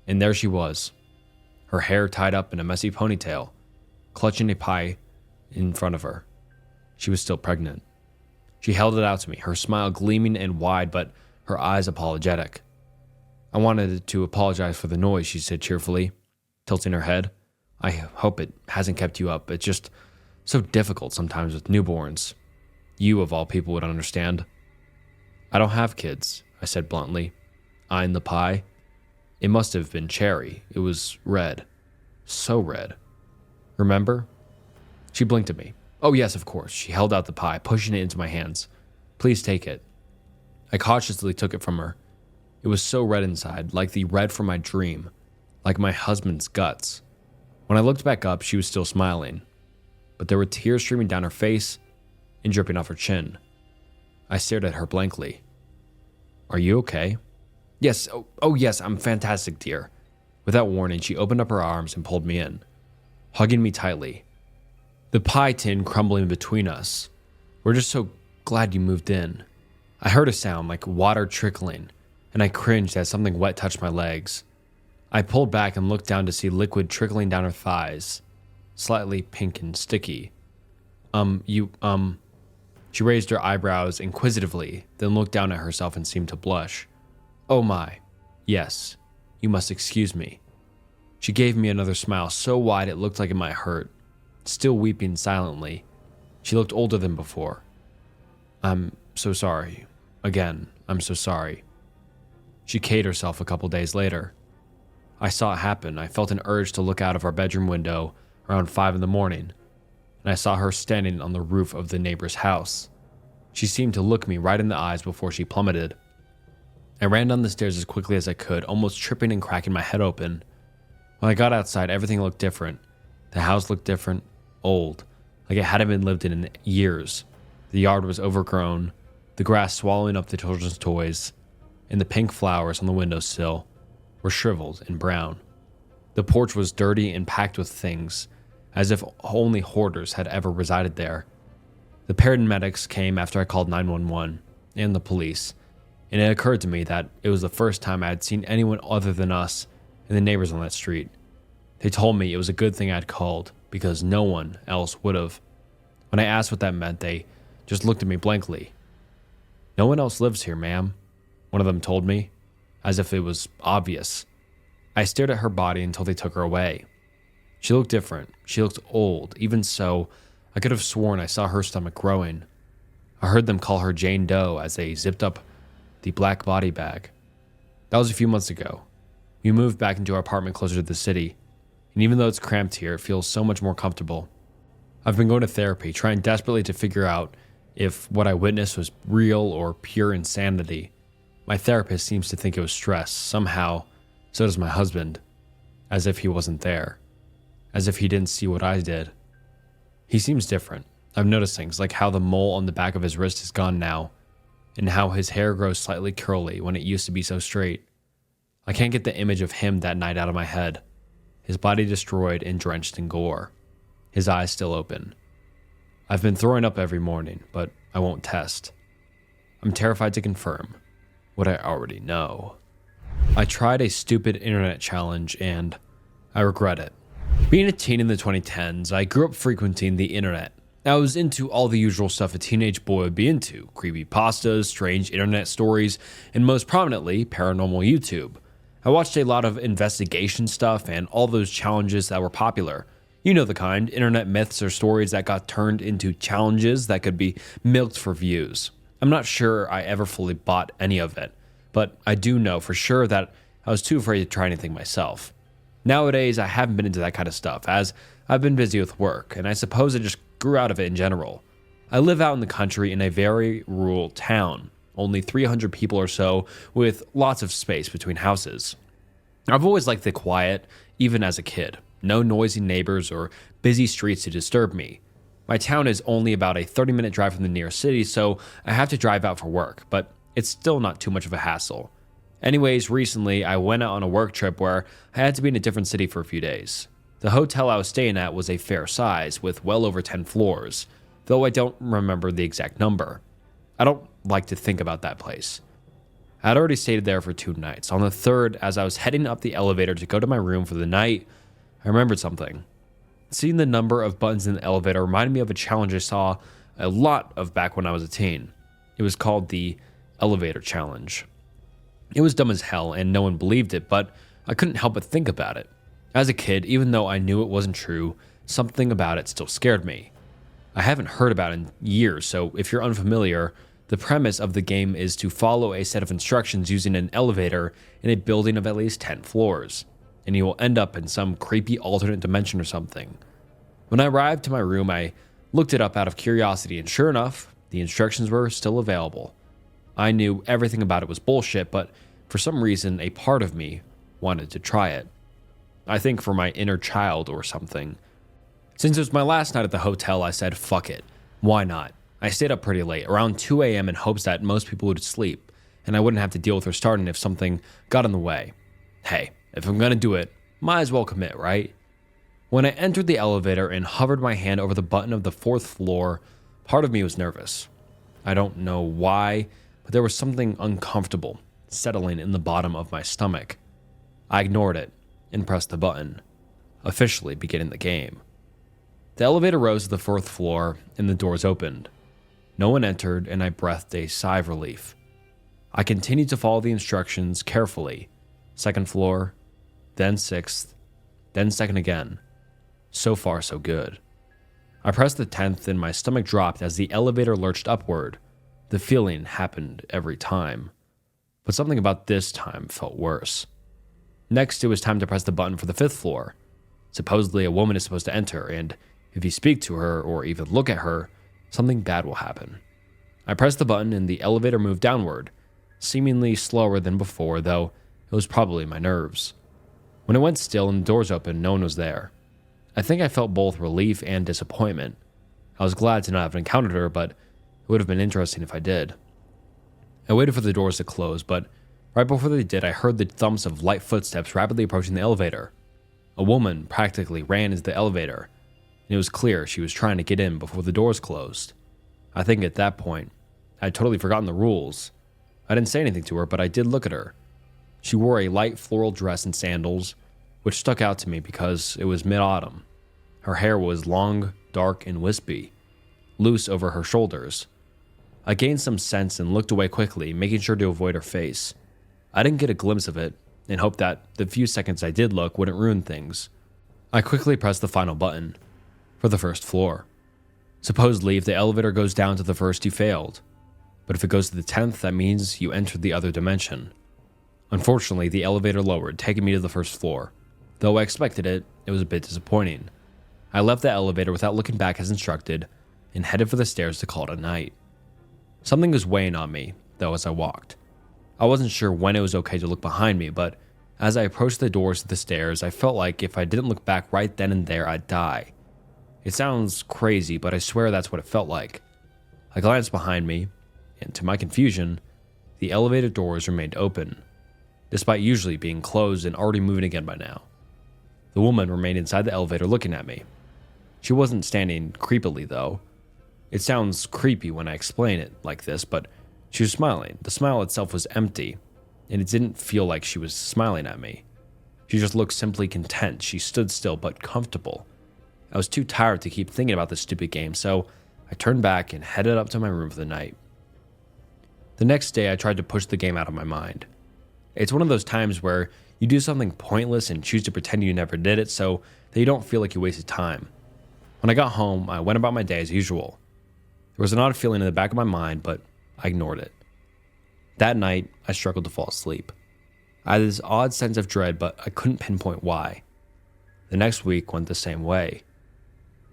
and there she was, her hair tied up in a messy ponytail, clutching a pie in front of her. She was still pregnant. She held it out to me, her smile gleaming and wide, but her eyes apologetic. "I wanted to apologize for the noise," she said cheerfully, tilting her head. "I hope it hasn't kept you up. It's just so difficult sometimes with newborns. You, of all people, would understand." "I don't have kids," I said bluntly, eyeing the pie. It must have been cherry. It was red. So red. "Remember?" She blinked at me. "Oh yes, of course." She held out the pie, pushing it into my hands. "Please take it." I cautiously took it from her. It was so red inside, like the red from my dream, like my husband's guts. When I looked back up, she was still smiling, but there were tears streaming down her face and dripping off her chin. I stared at her blankly. Are you okay? Yes, oh yes, I'm fantastic, dear. Without warning, she opened up her arms and pulled me in, hugging me tightly. The pie tin crumbling between us. We're just so glad you moved in. I heard a sound like water trickling, and I cringed as something wet touched my legs. I pulled back and looked down to see liquid trickling down her thighs, slightly pink and sticky. She raised her eyebrows inquisitively, then looked down at herself and seemed to blush. Oh my, yes, you must excuse me. She gave me another smile so wide it looked like it might hurt. Still weeping silently, she looked older than before. I'm so sorry. Again, I'm so sorry. She kayed herself a couple days later. I saw it happen. I felt an urge to look out of our bedroom window around 5 in the morning, and I saw her standing on the roof of the neighbor's house. She seemed to look me right in the eyes before she plummeted. I ran down the stairs as quickly as I could, almost tripping and cracking my head open. When I got outside, everything looked different. The house looked different, old, like it hadn't been lived in years. The yard was overgrown, the grass swallowing up the children's toys, and the pink flowers on the windowsill were shriveled and brown. The porch was dirty and packed with things, as if only hoarders had ever resided there. The paramedics came after I called 911 and the police, and it occurred to me that it was the first time I had seen anyone other than us and the neighbors on that street. They told me it was a good thing I'd called, because no one else would have. When I asked what that meant, they just looked at me blankly. No one else lives here, ma'am, one of them told me, as if it was obvious. I stared at her body until they took her away. She looked different. She looked old. Even so, I could have sworn I saw her stomach growing. I heard them call her Jane Doe as they zipped up the black body bag. That was a few months ago. We moved back into our apartment closer to the city, and even though it's cramped here, it feels so much more comfortable. I've been going to therapy, trying desperately to figure out if what I witnessed was real or pure insanity. My therapist seems to think it was stress. Somehow, so does my husband, as if he wasn't there, as if he didn't see what I did. He seems different. I've noticed things like how the mole on the back of his wrist is gone now, and how his hair grows slightly curly when it used to be so straight. I can't get the image of him that night out of my head. His body destroyed and drenched in gore. His eyes still open. I've been throwing up every morning, but I won't test. I'm terrified to confirm what I already know. I tried a stupid internet challenge and I regret it. Being a teen in the 2010s, I grew up frequenting the internet. I was into all the usual stuff a teenage boy would be into: creepypastas, strange internet stories, and most prominently, paranormal YouTube. I watched a lot of investigation stuff and all those challenges that were popular. You know the kind, internet myths or stories that got turned into challenges that could be milked for views. I'm not sure I ever fully bought any of it, but I do know for sure that I was too afraid to try anything myself. Nowadays, I haven't been into that kind of stuff, as I've been busy with work, and I suppose I just grew out of it in general. I live out in the country in a very rural town, only 300 people or so, with lots of space between houses. I've always liked the quiet, even as a kid. No noisy neighbors or busy streets to disturb me. My town is only about a 30-minute drive from the nearest city, so I have to drive out for work, but it's still not too much of a hassle. Anyways, recently I went out on a work trip where I had to be in a different city for a few days. The hotel I was staying at was a fair size, with well over 10 floors, though I don't remember the exact number. I don't like to think about that place. I had already stayed there for 2 nights. On the third, as I was heading up the elevator to go to my room for the night, I remembered something. Seeing the number of buttons in the elevator reminded me of a challenge I saw a lot of back when I was a teen. It was called the Elevator Challenge. It was dumb as hell and no one believed it, but I couldn't help but think about it. As a kid, even though I knew it wasn't true, something about it still scared me. I haven't heard about it in years, so if you're unfamiliar, the premise of the game is to follow a set of instructions using an elevator in a building of at least 10 floors, and you will end up in some creepy alternate dimension or something. When I arrived to my room, I looked it up out of curiosity, and sure enough, the instructions were still available. I knew everything about it was bullshit, but for some reason, a part of me wanted to try it. I think for my inner child or something. Since it was my last night at the hotel, I said, fuck it. Why not? I stayed up pretty late, around 2 a.m. in hopes that most people would sleep, and I wouldn't have to deal with her starting if something got in the way. Hey, if I'm gonna do it, might as well commit, right? When I entered the elevator and hovered my hand over the button of the 4th floor, part of me was nervous. I don't know why, but there was something uncomfortable settling in the bottom of my stomach. I ignored it and pressed the button, officially beginning the game. The elevator rose to the 4th floor and the doors opened. No one entered, and I breathed a sigh of relief. I continued to follow the instructions carefully. 2nd floor, then 6th, then 2nd again. So far, so good. I pressed the 10th and my stomach dropped as the elevator lurched upward. The feeling happened every time, but something about this time felt worse. Next, it was time to press the button for the 5th floor. Supposedly, a woman is supposed to enter, and if you speak to her or even look at her, something bad will happen. I pressed the button and the elevator moved downward, seemingly slower than before, though it was probably my nerves. When it went still and the doors opened, no one was there. I think I felt both relief and disappointment. I was glad to not have encountered her, but it would have been interesting if I did. I waited for the doors to close, but right before they did, I heard the thumps of light footsteps rapidly approaching the elevator. A woman practically ran into the elevator, and it was clear she was trying to get in before the doors closed. I think at that point, I had totally forgotten the rules. I didn't say anything to her, but I did look at her. She wore a light floral dress and sandals, which stuck out to me because it was mid-autumn. Her hair was long, dark, and wispy, loose over her shoulders. I gained some sense and looked away quickly, making sure to avoid her face. I didn't get a glimpse of it, and hoped that the few seconds I did look wouldn't ruin things. I quickly pressed the final button for the 1st floor. Supposedly, if the elevator goes down to the 1st, you failed. But if it goes to the 10th, that means you entered the other dimension. Unfortunately, the elevator lowered, taking me to the 1st floor. Though I expected it, it was a bit disappointing. I left the elevator without looking back as instructed, and headed for the stairs to call it a night. Something was weighing on me, though, as I walked. I wasn't sure when it was okay to look behind me, but as I approached the doors to the stairs, I felt like if I didn't look back right then and there, I'd die. It sounds crazy, but I swear that's what it felt like. I glanced behind me, and to my confusion, the elevator doors remained open, despite usually being closed and already moving again by now. The woman remained inside the elevator looking at me. She wasn't standing creepily, though. It sounds creepy when I explain it like this, but she was smiling. The smile itself was empty, and it didn't feel like she was smiling at me. She just looked simply content. She stood still but comfortable. I was too tired to keep thinking about this stupid game, so I turned back and headed up to my room for the night. The next day, I tried to push the game out of my mind. It's one of those times where you do something pointless and choose to pretend you never did it so that you don't feel like you wasted time. When I got home, I went about my day as usual. There was an odd feeling in the back of my mind, but I ignored it. That night, I struggled to fall asleep. I had this odd sense of dread, but I couldn't pinpoint why. The next week went the same way.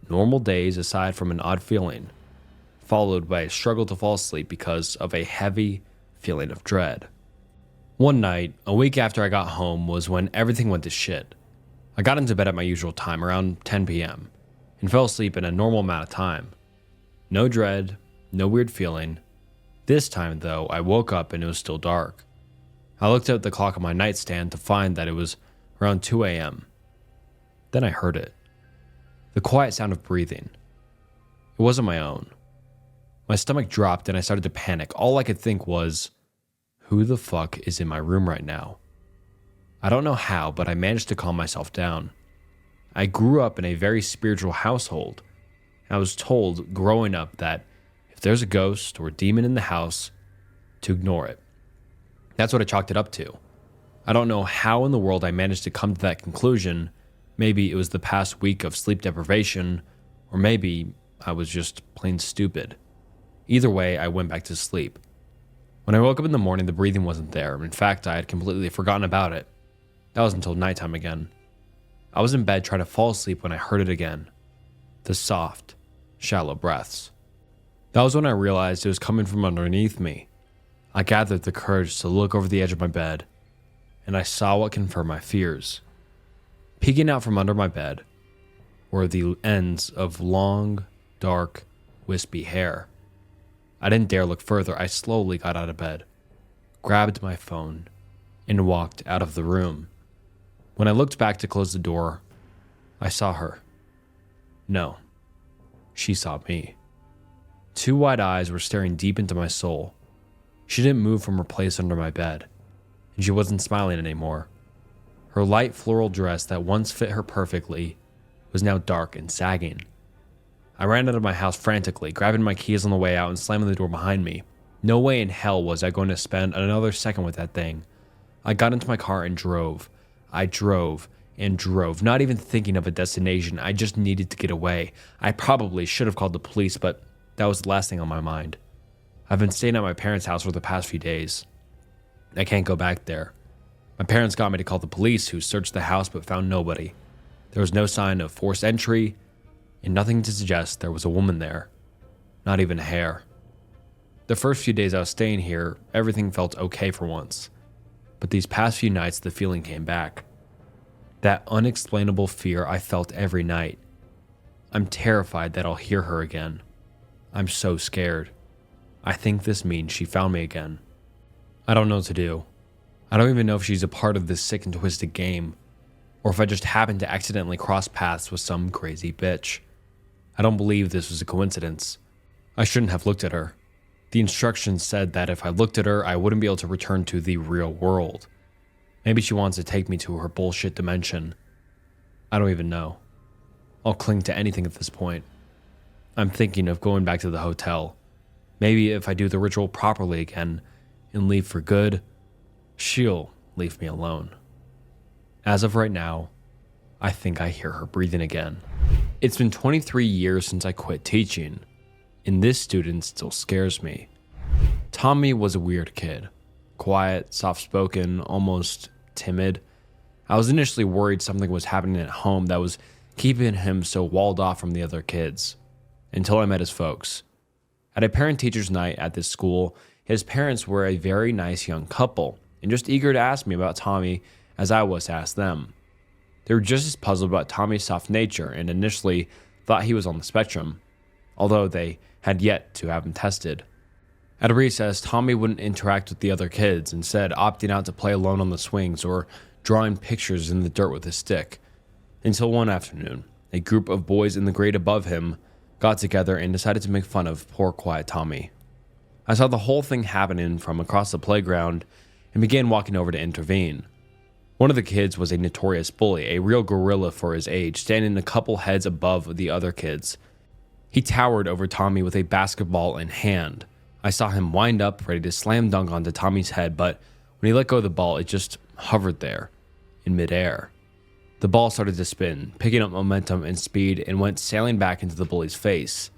Normal days aside from an odd feeling, followed by a struggle to fall asleep because of a heavy feeling of dread. One night, a week after I got home, was when everything went to shit. I got into bed at my usual time, around 10 p.m., and fell asleep in a normal amount of time. No dread, no weird feeling. This time, though, I woke up and it was still dark. I looked at the clock on my nightstand to find that it was around 2 a.m. Then I heard it. The quiet sound of breathing. It wasn't my own. My stomach dropped and I started to panic. All I could think was, who the fuck is in my room right now? I don't know how, but I managed to calm myself down. I grew up in a very spiritual household. I was told growing up that if there's a ghost or demon in the house, to ignore it. That's what I chalked it up to. I don't know how in the world I managed to come to that conclusion. Maybe it was the past week of sleep deprivation, or maybe I was just plain stupid. Either way, I went back to sleep. When I woke up in the morning, the breathing wasn't there. In fact, I had completely forgotten about it. That was until nighttime again. I was in bed trying to fall asleep when I heard it again. The soft, shallow breaths. That was when I realized it was coming from underneath me. I gathered the courage to look over the edge of my bed, and I saw what confirmed my fears. Peeking out from under my bed were the ends of long, dark, wispy hair. I didn't dare look further. I slowly got out of bed, grabbed my phone, and walked out of the room. When I looked back to close the door, I saw her. No, she saw me. Two wide eyes were staring deep into my soul. She didn't move from her place under my bed, and she wasn't smiling anymore. Her light floral dress that once fit her perfectly was now dark and sagging. I ran out of my house frantically, grabbing my keys on the way out and slamming the door behind me. No way in hell was I going to spend another second with that thing. I got into my car and drove. I drove and drove, not even thinking of a destination. I just needed to get away. I probably should have called the police, but that was the last thing on my mind. I've been staying at my parents' house for the past few days. I can't go back there. My parents got me to call the police, who searched the house but found nobody. There was no sign of forced entry, and nothing to suggest there was a woman there. Not even a hair. The first few days I was staying here, everything felt okay for once. But these past few nights, the feeling came back. That unexplainable fear I felt every night. I'm terrified that I'll hear her again. I'm so scared. I think this means she found me again. I don't know what to do. I don't even know if she's a part of this sick and twisted game, or if I just happened to accidentally cross paths with some crazy bitch. I don't believe this was a coincidence. I shouldn't have looked at her. The instructions said that if I looked at her, I wouldn't be able to return to the real world. Maybe she wants to take me to her bullshit dimension. I don't even know. I'll cling to anything at this point. I'm thinking of going back to the hotel. Maybe if I do the ritual properly again and leave for good, she'll leave me alone. As of right now, I think I hear her breathing again. It's been 23 years since I quit teaching, and this student still scares me. Tommy was a weird kid. Quiet, soft-spoken, almost timid. I was initially worried something was happening at home that was keeping him so walled off from the other kids, until I met his folks. At a parent-teacher's night at this school, his parents were a very nice young couple, and just eager to ask me about Tommy as I was to ask them. They were just as puzzled about Tommy's soft nature and initially thought he was on the spectrum, although they had yet to have him tested. At recess, Tommy wouldn't interact with the other kids, instead opting out to play alone on the swings or drawing pictures in the dirt with his stick. Until one afternoon, a group of boys in the grade above him got together and decided to make fun of poor quiet Tommy. I saw the whole thing happening from across the playground and began walking over to intervene. One of the kids was a notorious bully, a real gorilla for his age, standing a couple heads above the other kids. He towered over Tommy with a basketball in hand. I saw him wind up, ready to slam dunk onto Tommy's head, but when he let go of the ball, it just hovered there, in midair. The ball started to spin, picking up momentum and speed, and went sailing back into the bully's face,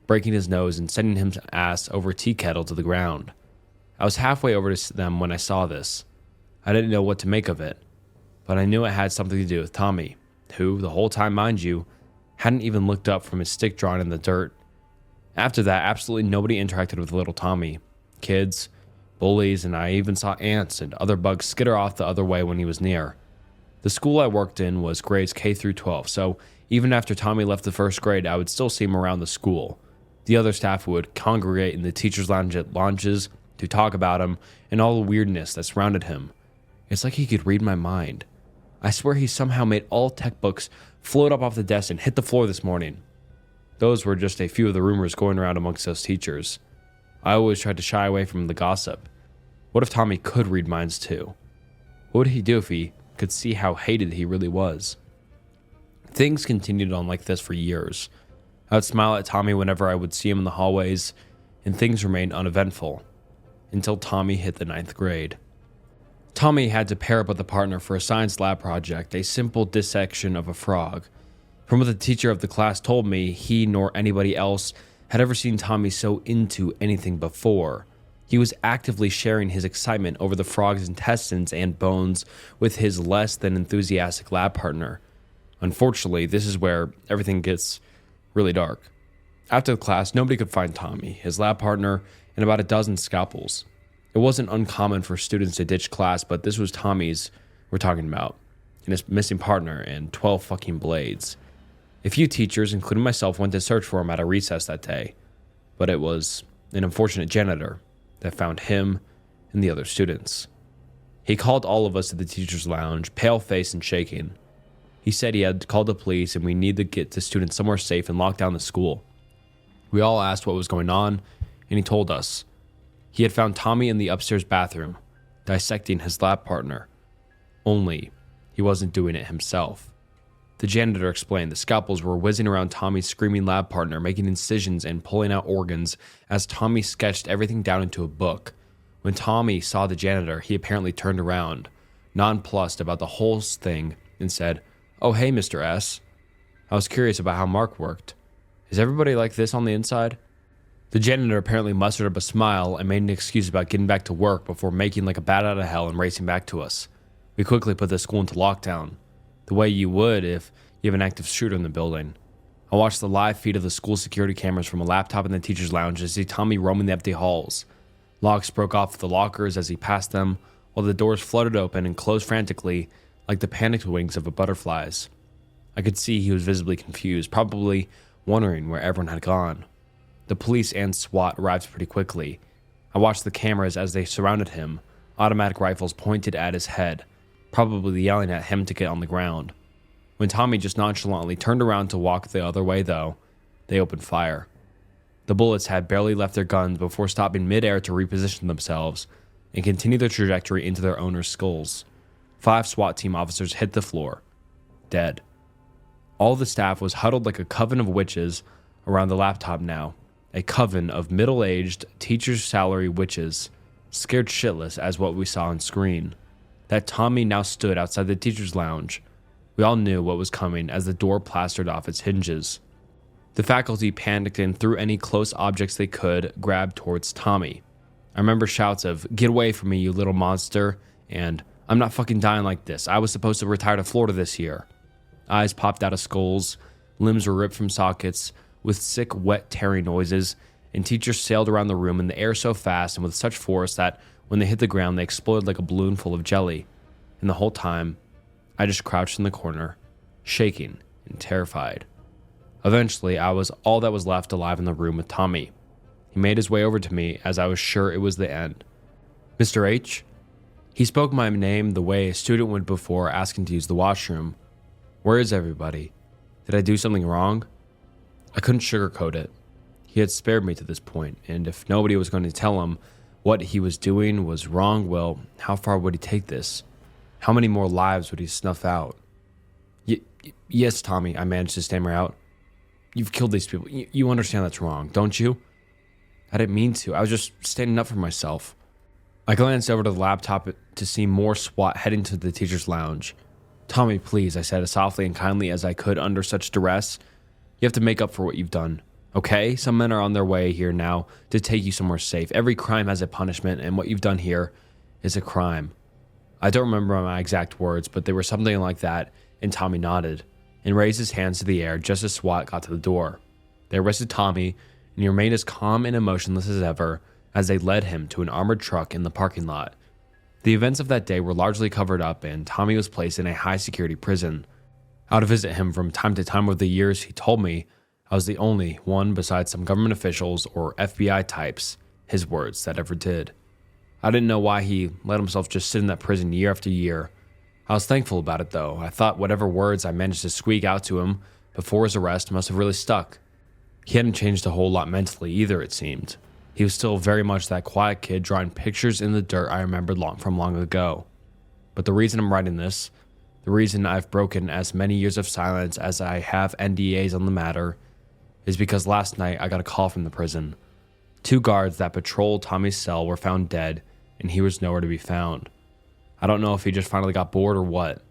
breaking his nose and sending him ass over tea kettle to the ground. I was halfway over to them when I saw this. I didn't know what to make of it, but I knew it had something to do with Tommy, who, the whole time mind you, hadn't even looked up from his stick drawing in the dirt. After that, absolutely nobody interacted with little Tommy. Kids, bullies, and I even saw ants and other bugs skitter off the other way when he was near. The school I worked in was grades K through 12, so even after Tommy left the first grade, I would still see him around the school. The other staff would congregate in the teacher's lounge at lunches to talk about him and all the weirdness that surrounded him. It's like he could read my mind. I swear he somehow made all tech books float up off the desk and hit the floor this morning. Those were just a few of the rumors going around amongst us teachers. I always tried to shy away from the gossip. What if Tommy could read minds too? What would he do if he could see how hated he really was? Things continued on like this for years. I would smile at Tommy whenever I would see him in the hallways, and things remained uneventful, until Tommy hit the 9th grade. Tommy had to pair up with a partner for a science lab project, a simple dissection of a frog. From what the teacher of the class told me, he nor anybody else had ever seen Tommy so into anything before. He was actively sharing his excitement over the frog's intestines and bones with his less than enthusiastic lab partner. Unfortunately, this is where everything gets really dark. After the class, nobody could find Tommy, his lab partner, and about a dozen scalpels. It wasn't uncommon for students to ditch class, but this was Tommy's we're talking about, and his missing partner and 12 fucking blades. A few teachers, including myself, went to search for him at a recess that day, but it was an unfortunate janitor that found him and the other students. He called all of us to the teacher's lounge, pale-faced and shaking. He said he had called the police and we need to get the students somewhere safe and lock down the school. We all asked what was going on, and he told us. He had found Tommy in the upstairs bathroom, dissecting his lab partner. Only, he wasn't doing it himself. The janitor explained the scalpels were whizzing around Tommy's screaming lab partner, making incisions and pulling out organs as Tommy sketched everything down into a book. When Tommy saw the janitor, he apparently turned around, nonplussed about the whole thing, and said, "Oh, hey, Mr. S. I was curious about how Mark worked. Is everybody like this on the inside?" The janitor apparently mustered up a smile and made an excuse about getting back to work before making like a bat out of hell and racing back to us. We quickly put the school into lockdown, the way you would if you have an active shooter in the building. I watched the live feed of the school security cameras from a laptop in the teacher's lounge to see Tommy roaming the empty halls. Locks broke off the lockers as he passed them, while the doors fluttered open and closed frantically like the panicked wings of butterflies. I could see he was visibly confused, probably wondering where everyone had gone. The police and SWAT arrived pretty quickly. I watched the cameras as they surrounded him, automatic rifles pointed at his head, probably yelling at him to get on the ground. When Tommy just nonchalantly turned around to walk the other way, though, they opened fire. The bullets had barely left their guns before stopping midair to reposition themselves and continue their trajectory into their owners' skulls. 5 SWAT team officers hit the floor, dead. All the staff was huddled like a coven of witches around the laptop now, a coven of middle-aged teacher's salary witches, scared shitless as what we saw on screen. That Tommy now stood outside the teacher's lounge. We all knew what was coming as the door plastered off its hinges. The faculty panicked and threw any close objects they could grab towards Tommy. I remember shouts of, "Get away from me, you little monster," and "I'm not fucking dying like this. I was supposed to retire to Florida this year." Eyes popped out of skulls, limbs were ripped from sockets, with sick, wet, tearing noises, and teachers sailed around the room in the air so fast and with such force that when they hit the ground, they exploded like a balloon full of jelly. And the whole time, I just crouched in the corner, shaking and terrified. Eventually, I was all that was left alive in the room with Tommy. He made his way over to me as I was sure it was the end. "Mr. H?" He spoke my name the way a student would before asking to use the washroom. "Where is everybody? Did I do something wrong?" I couldn't sugarcoat it. He had spared me to this point, and if nobody was going to tell him what he was doing was wrong, well, how far would he take this? How many more lives would he snuff out? Yes, Tommy," I managed to stammer out. "You've killed these people. You understand that's wrong, don't you?" "I didn't mean to. I was just standing up for myself." I glanced over to the laptop to see more SWAT heading to the teacher's lounge. "Tommy, please," I said as softly and kindly as I could under such duress. "You have to make up for what you've done. Okay? Some men are on their way here now to take you somewhere safe. Every crime has a punishment, and what you've done here is a crime." I don't remember my exact words, but they were something like that, and Tommy nodded and raised his hands to the air just as SWAT got to the door. They arrested Tommy, and he remained as calm and emotionless as ever as they led him to an armored truck in the parking lot. The events of that day were largely covered up, and Tommy was placed in a high-security prison. I would visit him from time to time over the years. He told me I was the only one besides some government officials or FBI types, his words, that ever did. I didn't know why he let himself just sit in that prison year after year. I was thankful about it, though. I thought whatever words I managed to squeak out to him before his arrest must have really stuck. He hadn't changed a whole lot mentally either, it seemed. He was still very much that quiet kid drawing pictures in the dirt I remembered from long ago. But the reason I'm writing this, the reason I've broken as many years of silence as I have NDAs on the matter, is because last night I got a call from the prison. 2 guards that patrolled Tommy's cell were found dead, and he was nowhere to be found. I don't know if he just finally got bored or what.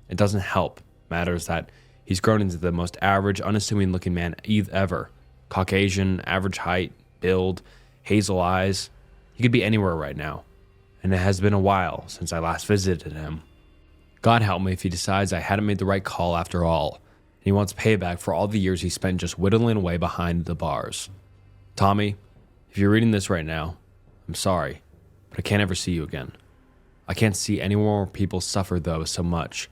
It doesn't help. Matters that he's grown into the most average, unassuming looking man ever. Caucasian, average height, build, hazel eyes. He could be anywhere right now. And it has been a while since I last visited him. God help me if he decides I hadn't made the right call after all, and he wants payback for all the years he spent just whittling away behind the bars. Tommy, if you're reading this right now, I'm sorry, but I can't ever see you again. I can't see any more people suffer, though, so much.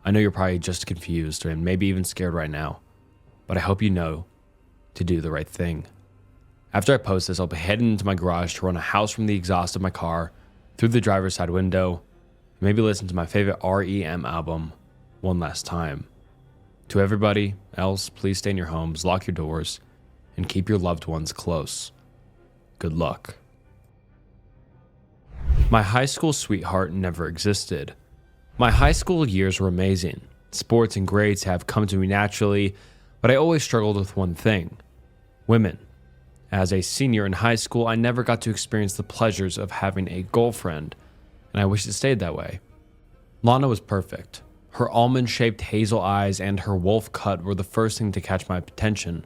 I know you're probably just confused and maybe even scared right now, but I hope you know to do the right thing. After I post this, I'll be heading into my garage to run a house from the exhaust of my car through the driver's side window, and maybe listen to my favorite REM album one last time. To everybody else, please stay in your homes, lock your doors, and keep your loved ones close. Good luck. My high school sweetheart never existed. My high school years were amazing. Sports and grades have come to me naturally, but I always struggled with one thing: women. As a senior in high school, I never got to experience the pleasures of having a girlfriend, and I wish it stayed that way. Lana was perfect. Her almond-shaped hazel eyes and her wolf cut were the first thing to catch my attention.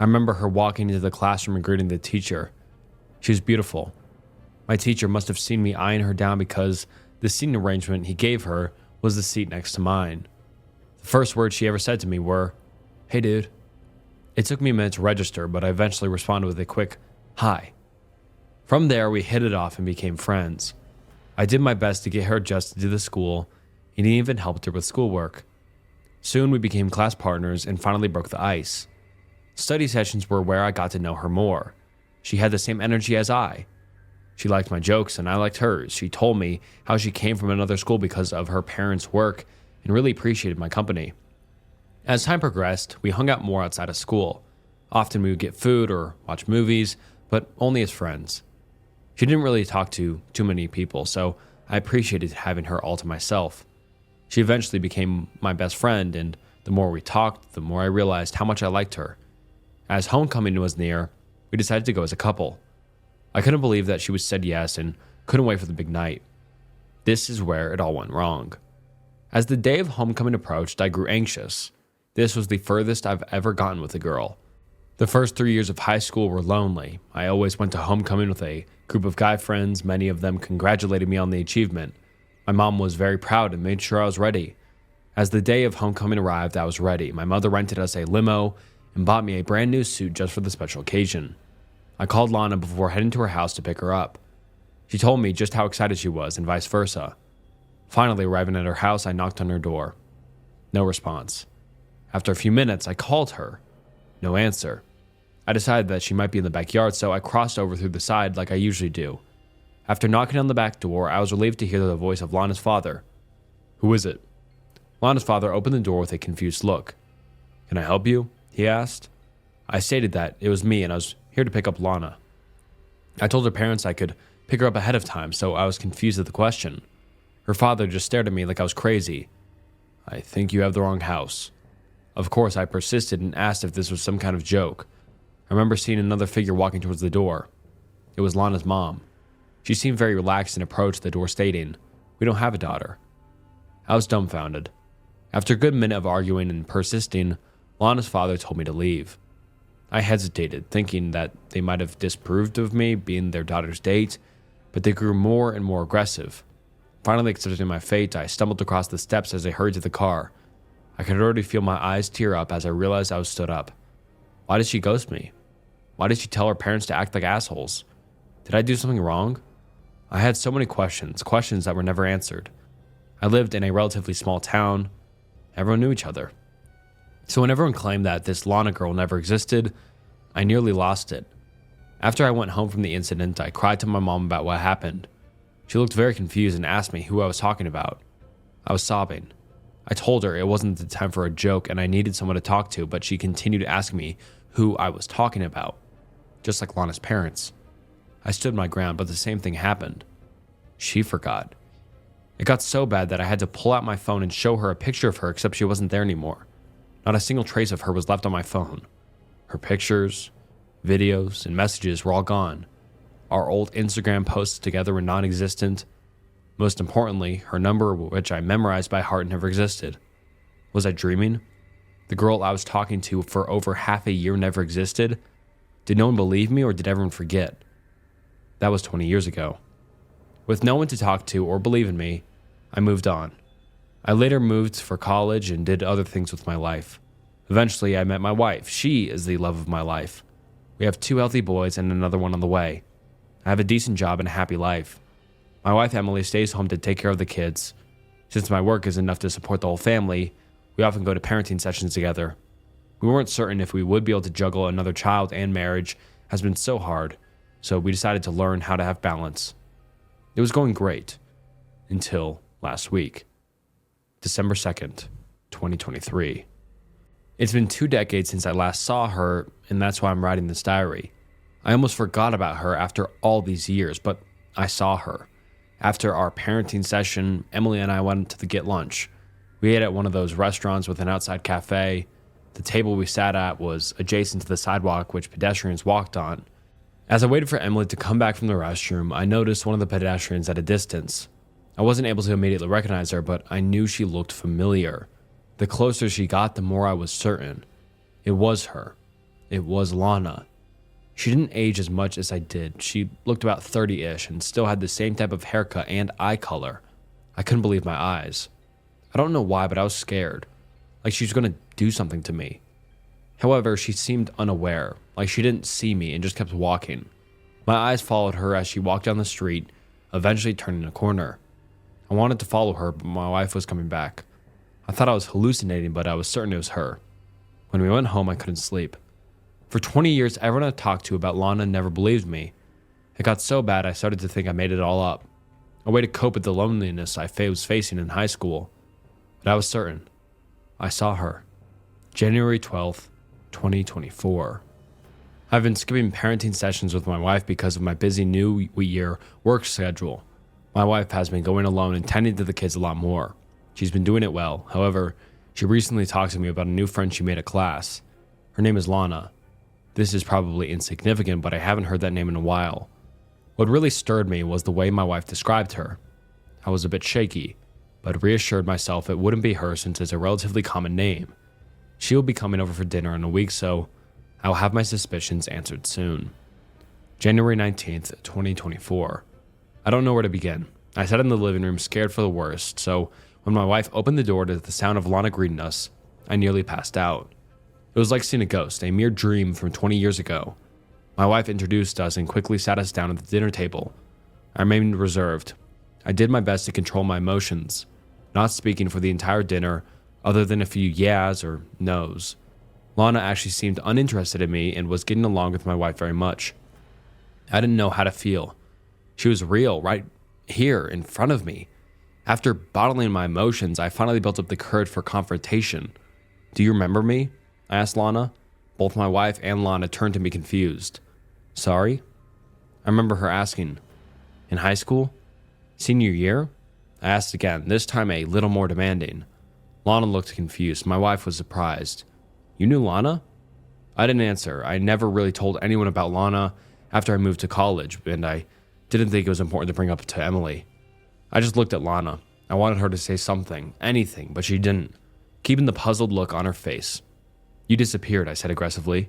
I remember her walking into the classroom and greeting the teacher. She was beautiful. My teacher must have seen me eyeing her down because the seating arrangement he gave her was the seat next to mine. The first words she ever said to me were, "Hey dude." It took me a minute to register, but I eventually responded with a quick, "Hi." From there, we hit it off and became friends. I did my best to get her adjusted to the school, and even helped her with schoolwork. Soon we became class partners and finally broke the ice. Study sessions were where I got to know her more. She had the same energy as I. She liked my jokes and I liked hers. She told me how she came from another school because of her parents' work and really appreciated my company. As time progressed, we hung out more outside of school. Often we would get food or watch movies, but only as friends. She didn't really talk to too many people, so I appreciated having her all to myself. She eventually became my best friend, and the more we talked, the more I realized how much I liked her. As homecoming was near, we decided to go as a couple. I couldn't believe that she was said yes and couldn't wait for the big night. This is where it all went wrong. As the day of homecoming approached, I grew anxious. This was the furthest I've ever gotten with a girl. The first 3 years of high school were lonely. I always went to homecoming with a group of guy friends. Many of them congratulated me on the achievement. My mom was very proud and made sure I was ready. As the day of homecoming arrived, I was ready. My mother rented us a limo and bought me a brand new suit just for the special occasion. I called Lana before heading to her house to pick her up. She told me just how excited she was and vice versa. Finally arriving at her house, I knocked on her door. No response. After a few minutes, I called her. No answer. I decided that she might be in the backyard, so I crossed over through the side like I usually do. After knocking on the back door, I was relieved to hear the voice of Lana's father. "Who is it?" Lana's father opened the door with a confused look. "Can I help you?" he asked. I stated that it was me and I was here to pick up Lana. I told her parents I could pick her up ahead of time, so I was confused at the question. Her father just stared at me like I was crazy. "I think you have the wrong house." Of course, I persisted and asked if this was some kind of joke. I remember seeing another figure walking towards the door. It was Lana's mom. She seemed very relaxed and approached the door stating, "We don't have a daughter." I was dumbfounded. After a good minute of arguing and persisting, Lana's father told me to leave. I hesitated, thinking that they might have disapproved of me being their daughter's date, but they grew more and more aggressive. Finally accepting my fate, I stumbled across the steps as I hurried to the car. I could already feel my eyes tear up as I realized I was stood up. Why did she ghost me? Why did she tell her parents to act like assholes? Did I do something wrong? I had so many questions that were never answered. I lived in a relatively small town. Everyone knew each other. So when everyone claimed that this Lana girl never existed, I nearly lost it. After I went home from the incident, I cried to my mom about what happened. She looked very confused and asked me who I was talking about. I was sobbing. I told her it wasn't the time for a joke and I needed someone to talk to, but she continued to ask me who I was talking about, just like Lana's parents. I stood my ground, but the same thing happened. She forgot. It got so bad that I had to pull out my phone and show her a picture of her, except she wasn't there anymore. Not a single trace of her was left on my phone. Her pictures, videos, and messages were all gone. Our old Instagram posts together were non-existent. Most importantly, her number, which I memorized by heart, never existed. Was I dreaming? The girl I was talking to for over half a year never existed? Did no one believe me, or did everyone forget? That was 20 years ago. With no one to talk to or believe in me, I moved on. I later moved for college and did other things with my life. Eventually, I met my wife. She is the love of my life. We have 2 healthy boys and another one on the way. I have a decent job and a happy life. My wife Emily stays home to take care of the kids. Since my work is enough to support the whole family, we often go to parenting sessions together. We weren't certain if we would be able to juggle another child, and marriage has been so hard, so we decided to learn how to have balance. It was going great until last week, December 2nd, 2023. It's been 2 decades since I last saw her, and that's why I'm writing this diary. I almost forgot about her after all these years, but I saw her. After our parenting session, Emily and I went to get lunch. We ate at one of those restaurants with an outside cafe. The table we sat at was adjacent to the sidewalk which pedestrians walked on. As I waited for Emily to come back from the restroom, I noticed one of the pedestrians at a distance. I wasn't able to immediately recognize her, but I knew she looked familiar. The closer she got, the more I was certain. It was her. It was Lana. She didn't age as much as I did. She looked about 30-ish and still had the same type of haircut and eye color. I couldn't believe my eyes. I don't know why, but I was scared. Like she was going to do something to me. However, she seemed unaware, like she didn't see me and just kept walking. My eyes followed her as she walked down the street, eventually turning a corner. I wanted to follow her, but my wife was coming back. I thought I was hallucinating, but I was certain it was her. When we went home, I couldn't sleep. For 20 years, everyone I talked to about Lana never believed me. It got so bad I started to think I made it all up. A way to cope with the loneliness I was facing in high school. But I was certain. I saw her. January 12th, 2024. I've been skipping parenting sessions with my wife because of my busy new year work schedule. My wife has been going alone and tending to the kids a lot more. She's been doing it well. However, she recently talked to me about a new friend she made at class. Her name is Lana. This is probably insignificant, but I haven't heard that name in a while. What really stirred me was the way my wife described her. I was a bit shaky, but reassured myself it wouldn't be her since it's a relatively common name. She will be coming over for dinner in a week, so I'll have my suspicions answered soon. January 19th, 2024. I don't know where to begin. I sat in the living room scared for the worst, so when my wife opened the door to the sound of Lana greeting us, I nearly passed out. It was like seeing a ghost, a mere dream from 20 years ago. My wife introduced us and quickly sat us down at the dinner table. I remained reserved. I did my best to control my emotions, not speaking for the entire dinner other than a few yeahs or no's. Lana actually seemed uninterested in me and was getting along with my wife very much. I didn't know how to feel. She was real, right here in front of me. After bottling my emotions, I finally built up the courage for confrontation. "Do you remember me?" I asked Lana. Both my wife and Lana turned to me confused. "Sorry?" I remember her asking. "In high school? Senior year?" I asked again, this time a little more demanding. Lana looked confused. My wife was surprised. "You knew Lana?" I didn't answer. I never really told anyone about Lana after I moved to college, and I didn't think it was important to bring up to Emily. I just looked at Lana. I wanted her to say something, anything, but she didn't, keeping the puzzled look on her face. "You disappeared," I said aggressively.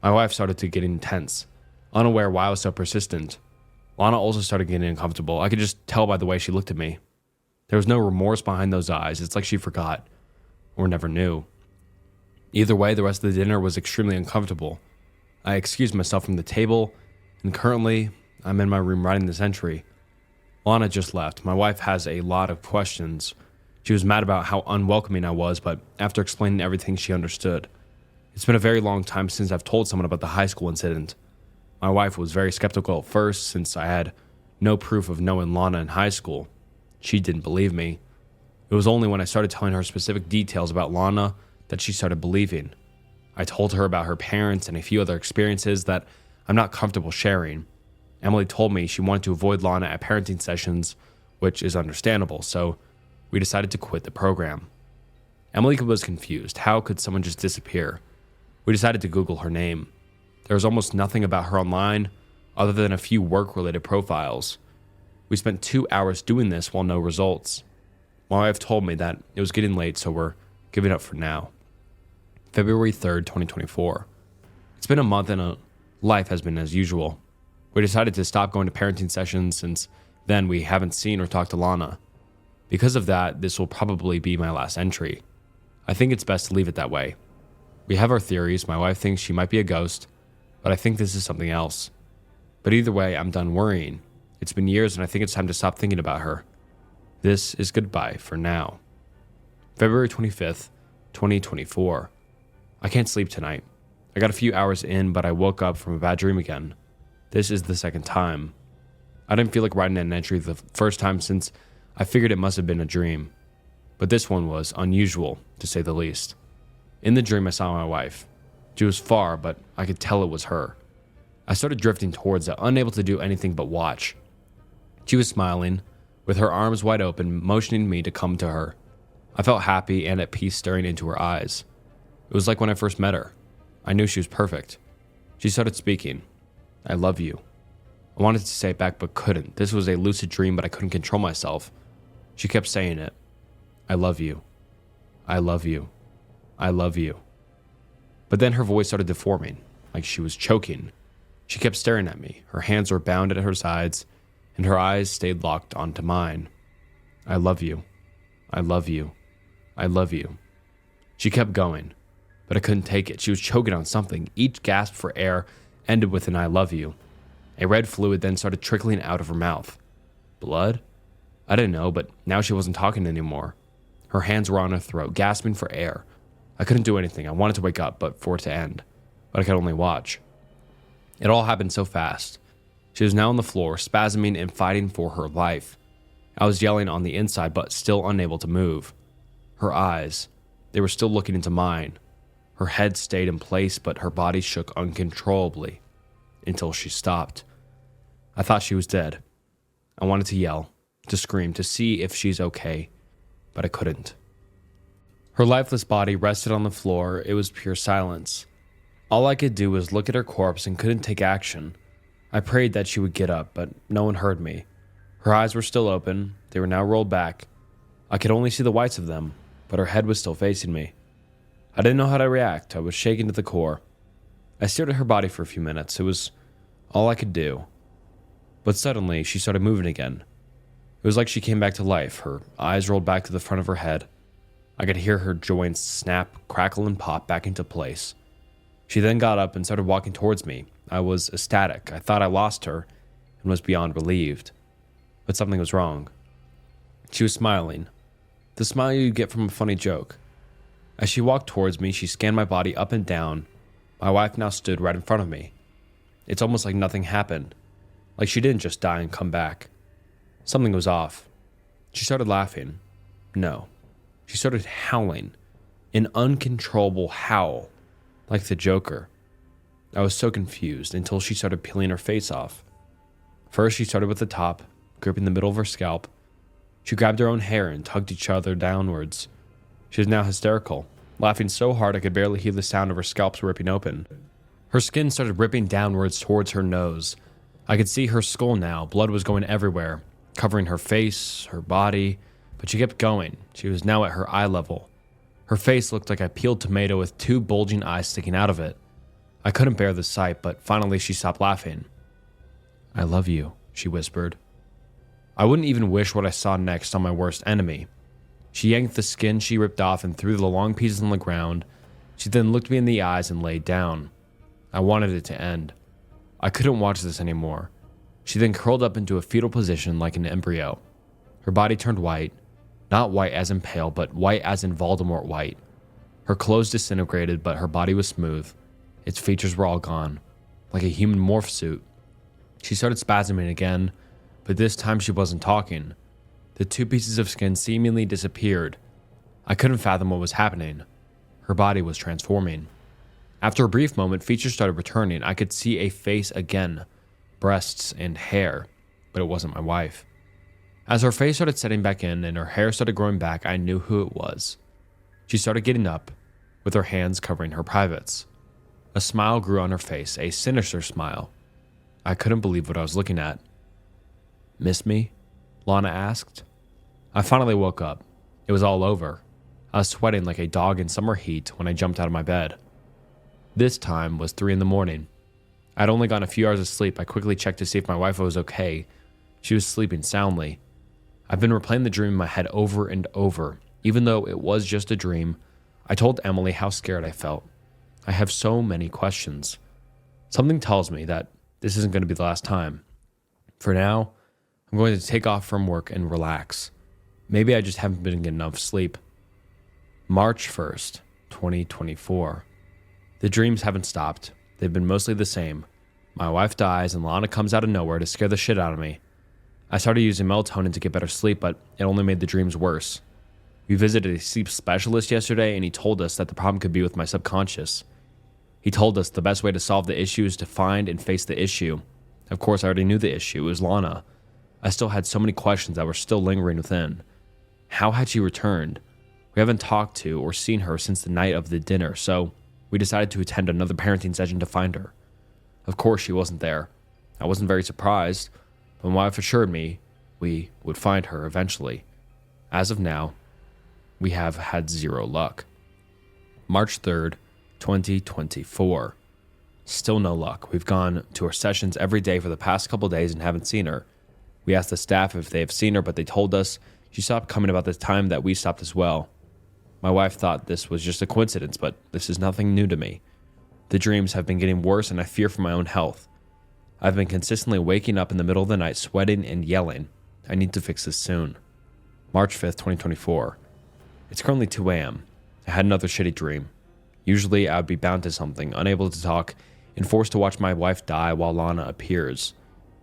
My wife started to get intense, unaware why I was so persistent. Lana also started getting uncomfortable. I could just tell by the way she looked at me. There was no remorse behind those eyes. It's like she forgot, or never knew. Either way, the rest of the dinner was extremely uncomfortable. I excused myself from the table, and currently, I'm in my room writing this entry. Lana just left. My wife has a lot of questions. She was mad about how unwelcoming I was, but after explaining everything, she understood. It's been a very long time since I've told someone about the high school incident. My wife was very skeptical at first since I had no proof of knowing Lana in high school. She didn't believe me. It was only when I started telling her specific details about Lana that she started believing. I told her about her parents and a few other experiences that I'm not comfortable sharing. Emily told me she wanted to avoid Lana at parenting sessions, which is understandable, so we decided to quit the program. Emily was confused. How could someone just disappear? We decided to Google her name. There was almost nothing about her online other than a few work-related profiles. We spent 2 hours doing this while no results. My wife told me that it was getting late, so we're giving up for now. February 3rd, 2024. It's been a month and life has been as usual. We decided to stop going to parenting sessions since then we haven't seen or talked to Lana. Because of that, this will probably be my last entry. I think it's best to leave it that way. We have our theories. My wife thinks she might be a ghost, but I think this is something else. But either way, I'm done worrying. It's been years and I think it's time to stop thinking about her. This is goodbye for now. February 25th, 2024. I can't sleep tonight. I got a few hours in, but I woke up from a bad dream again. This is the second time. I didn't feel like writing an entry the first time since I figured it must have been a dream. But this one was unusual, to say the least. In the dream, I saw my wife. She was far, but I could tell it was her. I started drifting towards it, unable to do anything but watch. She was smiling, with her arms wide open, motioning me to come to her. I felt happy and at peace staring into her eyes. It was like when I first met her. I knew she was perfect. She started speaking. I love you. I wanted to say it back but couldn't. This was a lucid dream, but I couldn't control myself. She kept saying it. I love you. I love you. I love you. But then her voice started deforming, like she was choking. She kept staring at me. Her hands were bound at her sides, and her eyes stayed locked onto mine. I love you. I love you. I love you. She kept going, but I couldn't take it. She was choking on something. Each gasp for air ended with an I love you. A red fluid then started trickling out of her mouth. Blood? I didn't know, but now she wasn't talking anymore. Her hands were on her throat, gasping for air. I couldn't do anything. I wanted to wake up, but for it to end. But I could only watch. It all happened so fast. She was now on the floor, spasming and fighting for her life. I was yelling on the inside, but still unable to move. Her eyes, they were still looking into mine. Her head stayed in place, but her body shook uncontrollably until she stopped. I thought she was dead. I wanted to yell, to scream, to see if she's okay, but I couldn't. Her lifeless body rested on the floor. It was pure silence. All I could do was look at her corpse and couldn't take action. I prayed that she would get up, but no one heard me. Her eyes were still open. They were now rolled back. I could only see the whites of them, but her head was still facing me. I didn't know how to react. I was shaken to the core. I stared at her body for a few minutes. It was all I could do. But suddenly, she started moving again. It was like she came back to life. Her eyes rolled back to the front of her head. I could hear her joints snap, crackle, and pop back into place. She then got up and started walking towards me. I was ecstatic. I thought I lost her and was beyond relieved. But something was wrong. She was smiling. The smile you get from a funny joke. As she walked towards me, she scanned my body up and down. My wife now stood right in front of me. It's almost like nothing happened. Like she didn't just die and come back. Something was off. She started laughing. No. She started howling. An uncontrollable howl. Like the Joker. I was so confused until she started peeling her face off. First, she started with the top, gripping the middle of her scalp. She grabbed her own hair and tugged each other downwards. She was now hysterical, laughing so hard I could barely hear the sound of her scalps ripping open. Her skin started ripping downwards towards her nose. I could see her skull now. Blood was going everywhere, covering her face, her body, but she kept going. She was now at her eye level. Her face looked like a peeled tomato with two bulging eyes sticking out of it. I couldn't bear the sight, but finally she stopped laughing. I love you, she whispered. I wouldn't even wish what I saw next on my worst enemy. She yanked the skin she ripped off and threw the long pieces on the ground. She then looked me in the eyes and laid down. I wanted it to end. I couldn't watch this anymore. She then curled up into a fetal position like an embryo. Her body turned white, not white as in pale, but white as in Voldemort white. Her clothes disintegrated, but her body was smooth. Its features were all gone, like a human morph suit. She started spasming again, but this time she wasn't talking. The two pieces of skin seemingly disappeared. I couldn't fathom what was happening. Her body was transforming. After a brief moment, features started returning. I could see a face again, breasts and hair, but it wasn't my wife. As her face started setting back in and her hair started growing back, I knew who it was. She started getting up, with her hands covering her privates. A smile grew on her face, a sinister smile. I couldn't believe what I was looking at. Miss me? Lana asked. I finally woke up. It was all over. I was sweating like a dog in summer heat when I jumped out of my bed. This time was 3 a.m. I'd only gotten a few hours of sleep. I quickly checked to see if my wife was okay. She was sleeping soundly. I've been replaying the dream in my head over and over. Even though it was just a dream, I told Emily how scared I felt. I have so many questions. Something tells me that this isn't going to be the last time. For now, I'm going to take off from work and relax. Maybe I just haven't been getting enough sleep. March 1st, 2024. The dreams haven't stopped. They've been mostly the same. My wife dies and Lana comes out of nowhere to scare the shit out of me. I started using melatonin to get better sleep, but it only made the dreams worse. We visited a sleep specialist yesterday and he told us that the problem could be with my subconscious. He told us the best way to solve the issue is to find and face the issue. Of course, I already knew the issue. It was Lana. I still had so many questions that were still lingering within. How had she returned? We haven't talked to or seen her since the night of the dinner, so we decided to attend another parenting session to find her. Of course, she wasn't there. I wasn't very surprised, but my wife assured me we would find her eventually. As of now, we have had zero luck. March 3rd, 2024. Still no luck. We've gone to her sessions every day for the past couple days and haven't seen her. We asked the staff if they have seen her, but they told us she stopped coming about the time that we stopped as well. My wife thought this was just a coincidence, but this is nothing new to me. The dreams have been getting worse and I fear for my own health. I've been consistently waking up in the middle of the night sweating and yelling. I need to fix this soon. March 5th, 2024. It's currently 2 a.m. I had another shitty dream. Usually I would be bound to something, unable to talk, and forced to watch my wife die while Lana appears.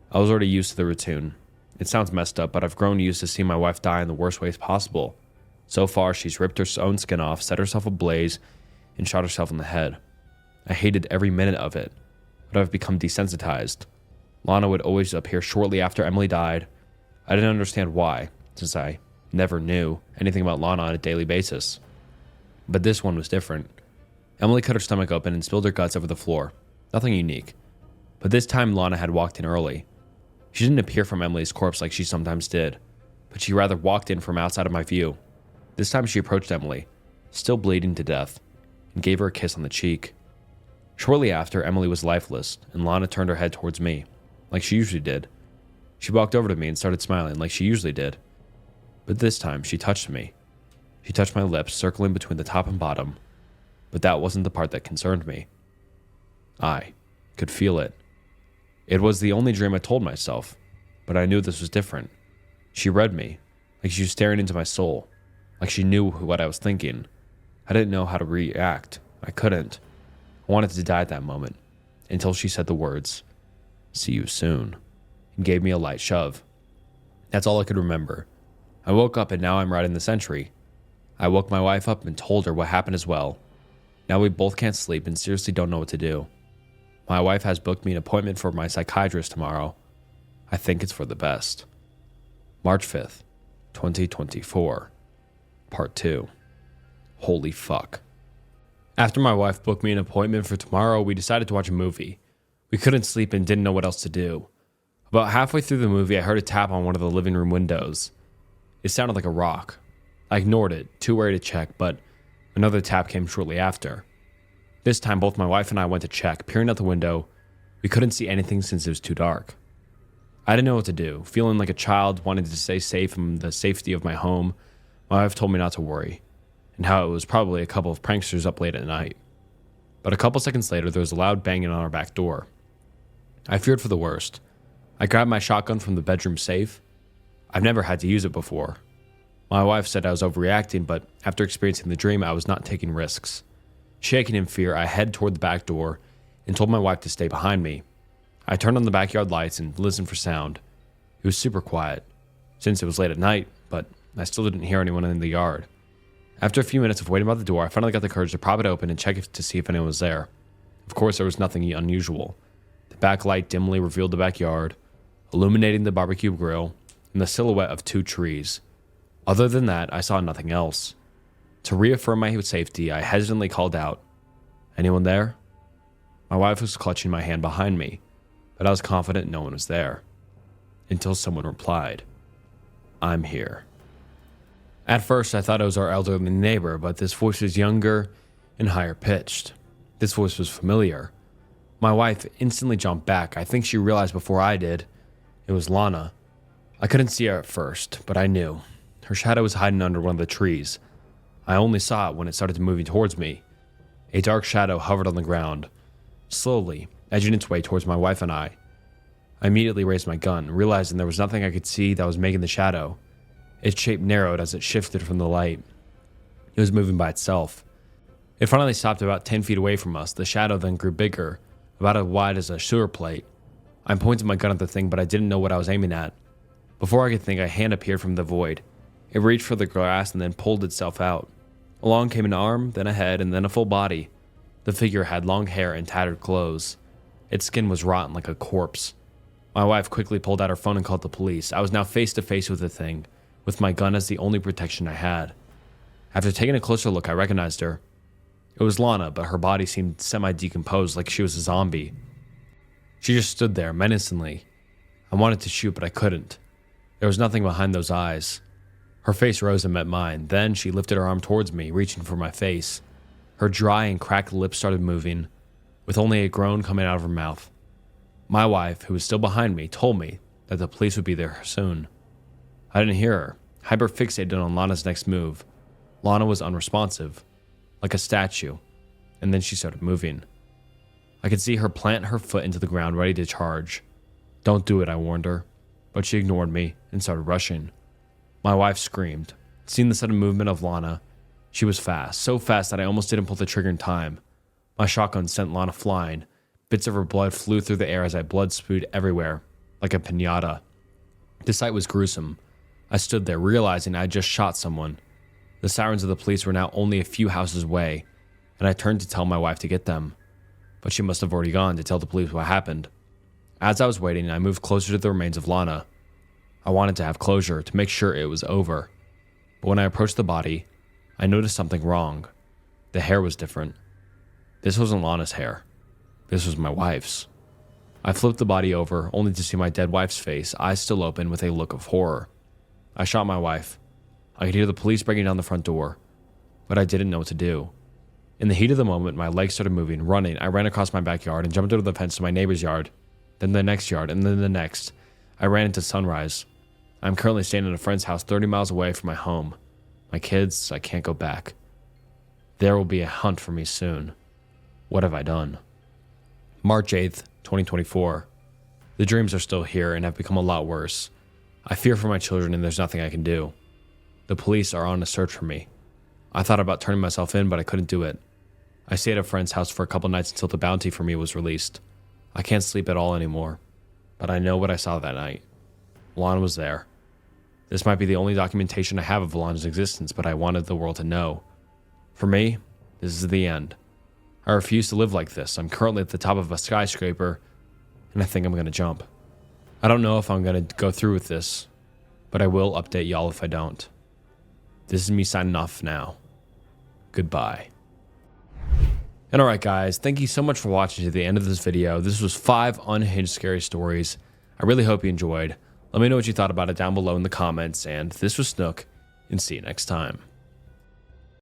I was already used to the routine. It sounds messed up, but I've grown used to seeing my wife die in the worst ways possible. So far, she's ripped her own skin off, set herself ablaze, and shot herself in the head. I hated every minute of it, but I've become desensitized. Lana would always appear shortly after Emily died. I didn't understand why, since I never knew anything about Lana on a daily basis. But this one was different. Emily cut her stomach open and spilled her guts over the floor. Nothing unique. But this time Lana had walked in early. She didn't appear from Emily's corpse like she sometimes did, but she rather walked in from outside of my view. This time she approached Emily, still bleeding to death, and gave her a kiss on the cheek. Shortly after, Emily was lifeless, and Lana turned her head towards me, like she usually did. She walked over to me and started smiling like she usually did. But this time, she touched me. She touched my lips, circling between the top and bottom, but that wasn't the part that concerned me. I could feel it. It was the only dream I told myself, but I knew this was different. She read me, like she was staring into my soul, like she knew what I was thinking. I didn't know how to react. I couldn't. I wanted to die at that moment, until she said the words, "See you soon," and gave me a light shove. That's all I could remember. I woke up and now I'm riding the Sentry. I woke my wife up and told her what happened as well. Now we both can't sleep and seriously don't know what to do. My wife has booked me an appointment for my psychiatrist tomorrow. I think it's for the best. March 5th, 2024. Part 2. Holy fuck. After my wife booked me an appointment for tomorrow, we decided to watch a movie. We couldn't sleep and didn't know what else to do. About halfway through the movie, I heard a tap on one of the living room windows. It sounded like a rock. I ignored it, too worried to check, but another tap came shortly after. This time, both my wife and I went to check. Peering out the window, we couldn't see anything since it was too dark. I didn't know what to do. Feeling like a child, wanting to stay safe in the safety of my home, my wife told me not to worry, and how it was probably a couple of pranksters up late at night. But a couple seconds later, there was a loud banging on our back door. I feared for the worst. I grabbed my shotgun from the bedroom safe. I've never had to use it before. My wife said I was overreacting, but after experiencing the dream, I was not taking risks. Shaking in fear, I headed toward the back door and told my wife to stay behind me. I turned on the backyard lights and listened for sound. It was super quiet, since it was late at night, but I still didn't hear anyone in the yard. After a few minutes of waiting by the door, I finally got the courage to prop it open and check to see if anyone was there. Of course, there was nothing unusual. The backlight dimly revealed the backyard, illuminating the barbecue grill and the silhouette of 2 trees. Other than that, I saw nothing else. To reaffirm my safety, I hesitantly called out, "Anyone there?" My wife was clutching my hand behind me, but I was confident no one was there. Until someone replied, "I'm here." At first, I thought it was our elderly neighbor, but this voice was younger and higher pitched. This voice was familiar. My wife instantly jumped back. I think she realized before I did. It was Lana. I couldn't see her at first, but I knew. Her shadow was hiding under one of the trees. I only saw it when it started moving towards me. A dark shadow hovered on the ground, slowly edging its way towards my wife and I. I immediately raised my gun, realizing there was nothing I could see that was making the shadow. Its shape narrowed as it shifted from the light. It was moving by itself. It finally stopped about 10 feet away from us. The shadow then grew bigger, about as wide as a sewer plate. I pointed my gun at the thing, but I didn't know what I was aiming at. Before I could think, a hand appeared from the void. It reached for the grass and then pulled itself out. Along came an arm, then a head, and then a full body. The figure had long hair and tattered clothes. Its skin was rotten like a corpse. My wife quickly pulled out her phone and called the police. I was now face to face with the thing, with my gun as the only protection I had. After taking a closer look, I recognized her. It was Lana, but her body seemed semi-decomposed like she was a zombie. She just stood there, menacingly. I wanted to shoot, but I couldn't. There was nothing behind those eyes. Her face rose and met mine. Then she lifted her arm towards me, reaching for my face. Her dry and cracked lips started moving, with only a groan coming out of her mouth. My wife, who was still behind me, told me that the police would be there soon. I didn't hear her, hyper-fixated on Lana's next move. Lana was unresponsive, like a statue, and then she started moving. I could see her plant her foot into the ground, ready to charge. Don't do it, I warned her, but she ignored me and started rushing. My wife screamed. Seeing the sudden movement of Lana, she was fast, so fast that I almost didn't pull the trigger in time. My shotgun sent Lana flying. Bits of her blood flew through the air as I blood spewed everywhere, like a piñata. The sight was gruesome. I stood there, realizing I had just shot someone. The sirens of the police were now only a few houses away, and I turned to tell my wife to get them. But she must have already gone to tell the police what happened. As I was waiting, I moved closer to the remains of Lana. I wanted to have closure, to make sure it was over. But when I approached the body, I noticed something wrong. The hair was different. This wasn't Lana's hair. This was my wife's. I flipped the body over, only to see my dead wife's face, eyes still open with a look of horror. I shot my wife. I could hear the police breaking down the front door, but I didn't know what to do. In the heat of the moment, my legs started moving, running. I ran across my backyard and jumped over the fence to my neighbor's yard, then the next yard, and then the next. I ran into sunrise. I'm currently staying at a friend's house 30 miles away from my home. My kids, I can't go back. There will be a hunt for me soon. What have I done? March 8th, 2024. The dreams are still here and have become a lot worse. I fear for my children and there's nothing I can do. The police are on a search for me. I thought about turning myself in, but I couldn't do it. I stayed at a friend's house for a couple nights until the bounty for me was released. I can't sleep at all anymore, but I know what I saw that night. Lana was there. This might be the only documentation I have of Lana's existence, but I wanted the world to know. For me, this is the end. I refuse to live like this. I'm currently at the top of a skyscraper, and I think I'm going to jump. I don't know if I'm going to go through with this, but I will update y'all if I don't. This is me signing off now. Goodbye. And alright guys, thank you so much for watching to the end of this video. This was 5 unhinged scary stories. I really hope you enjoyed. Let me know what you thought about it down below in the comments, and this was Snook, and see you next time.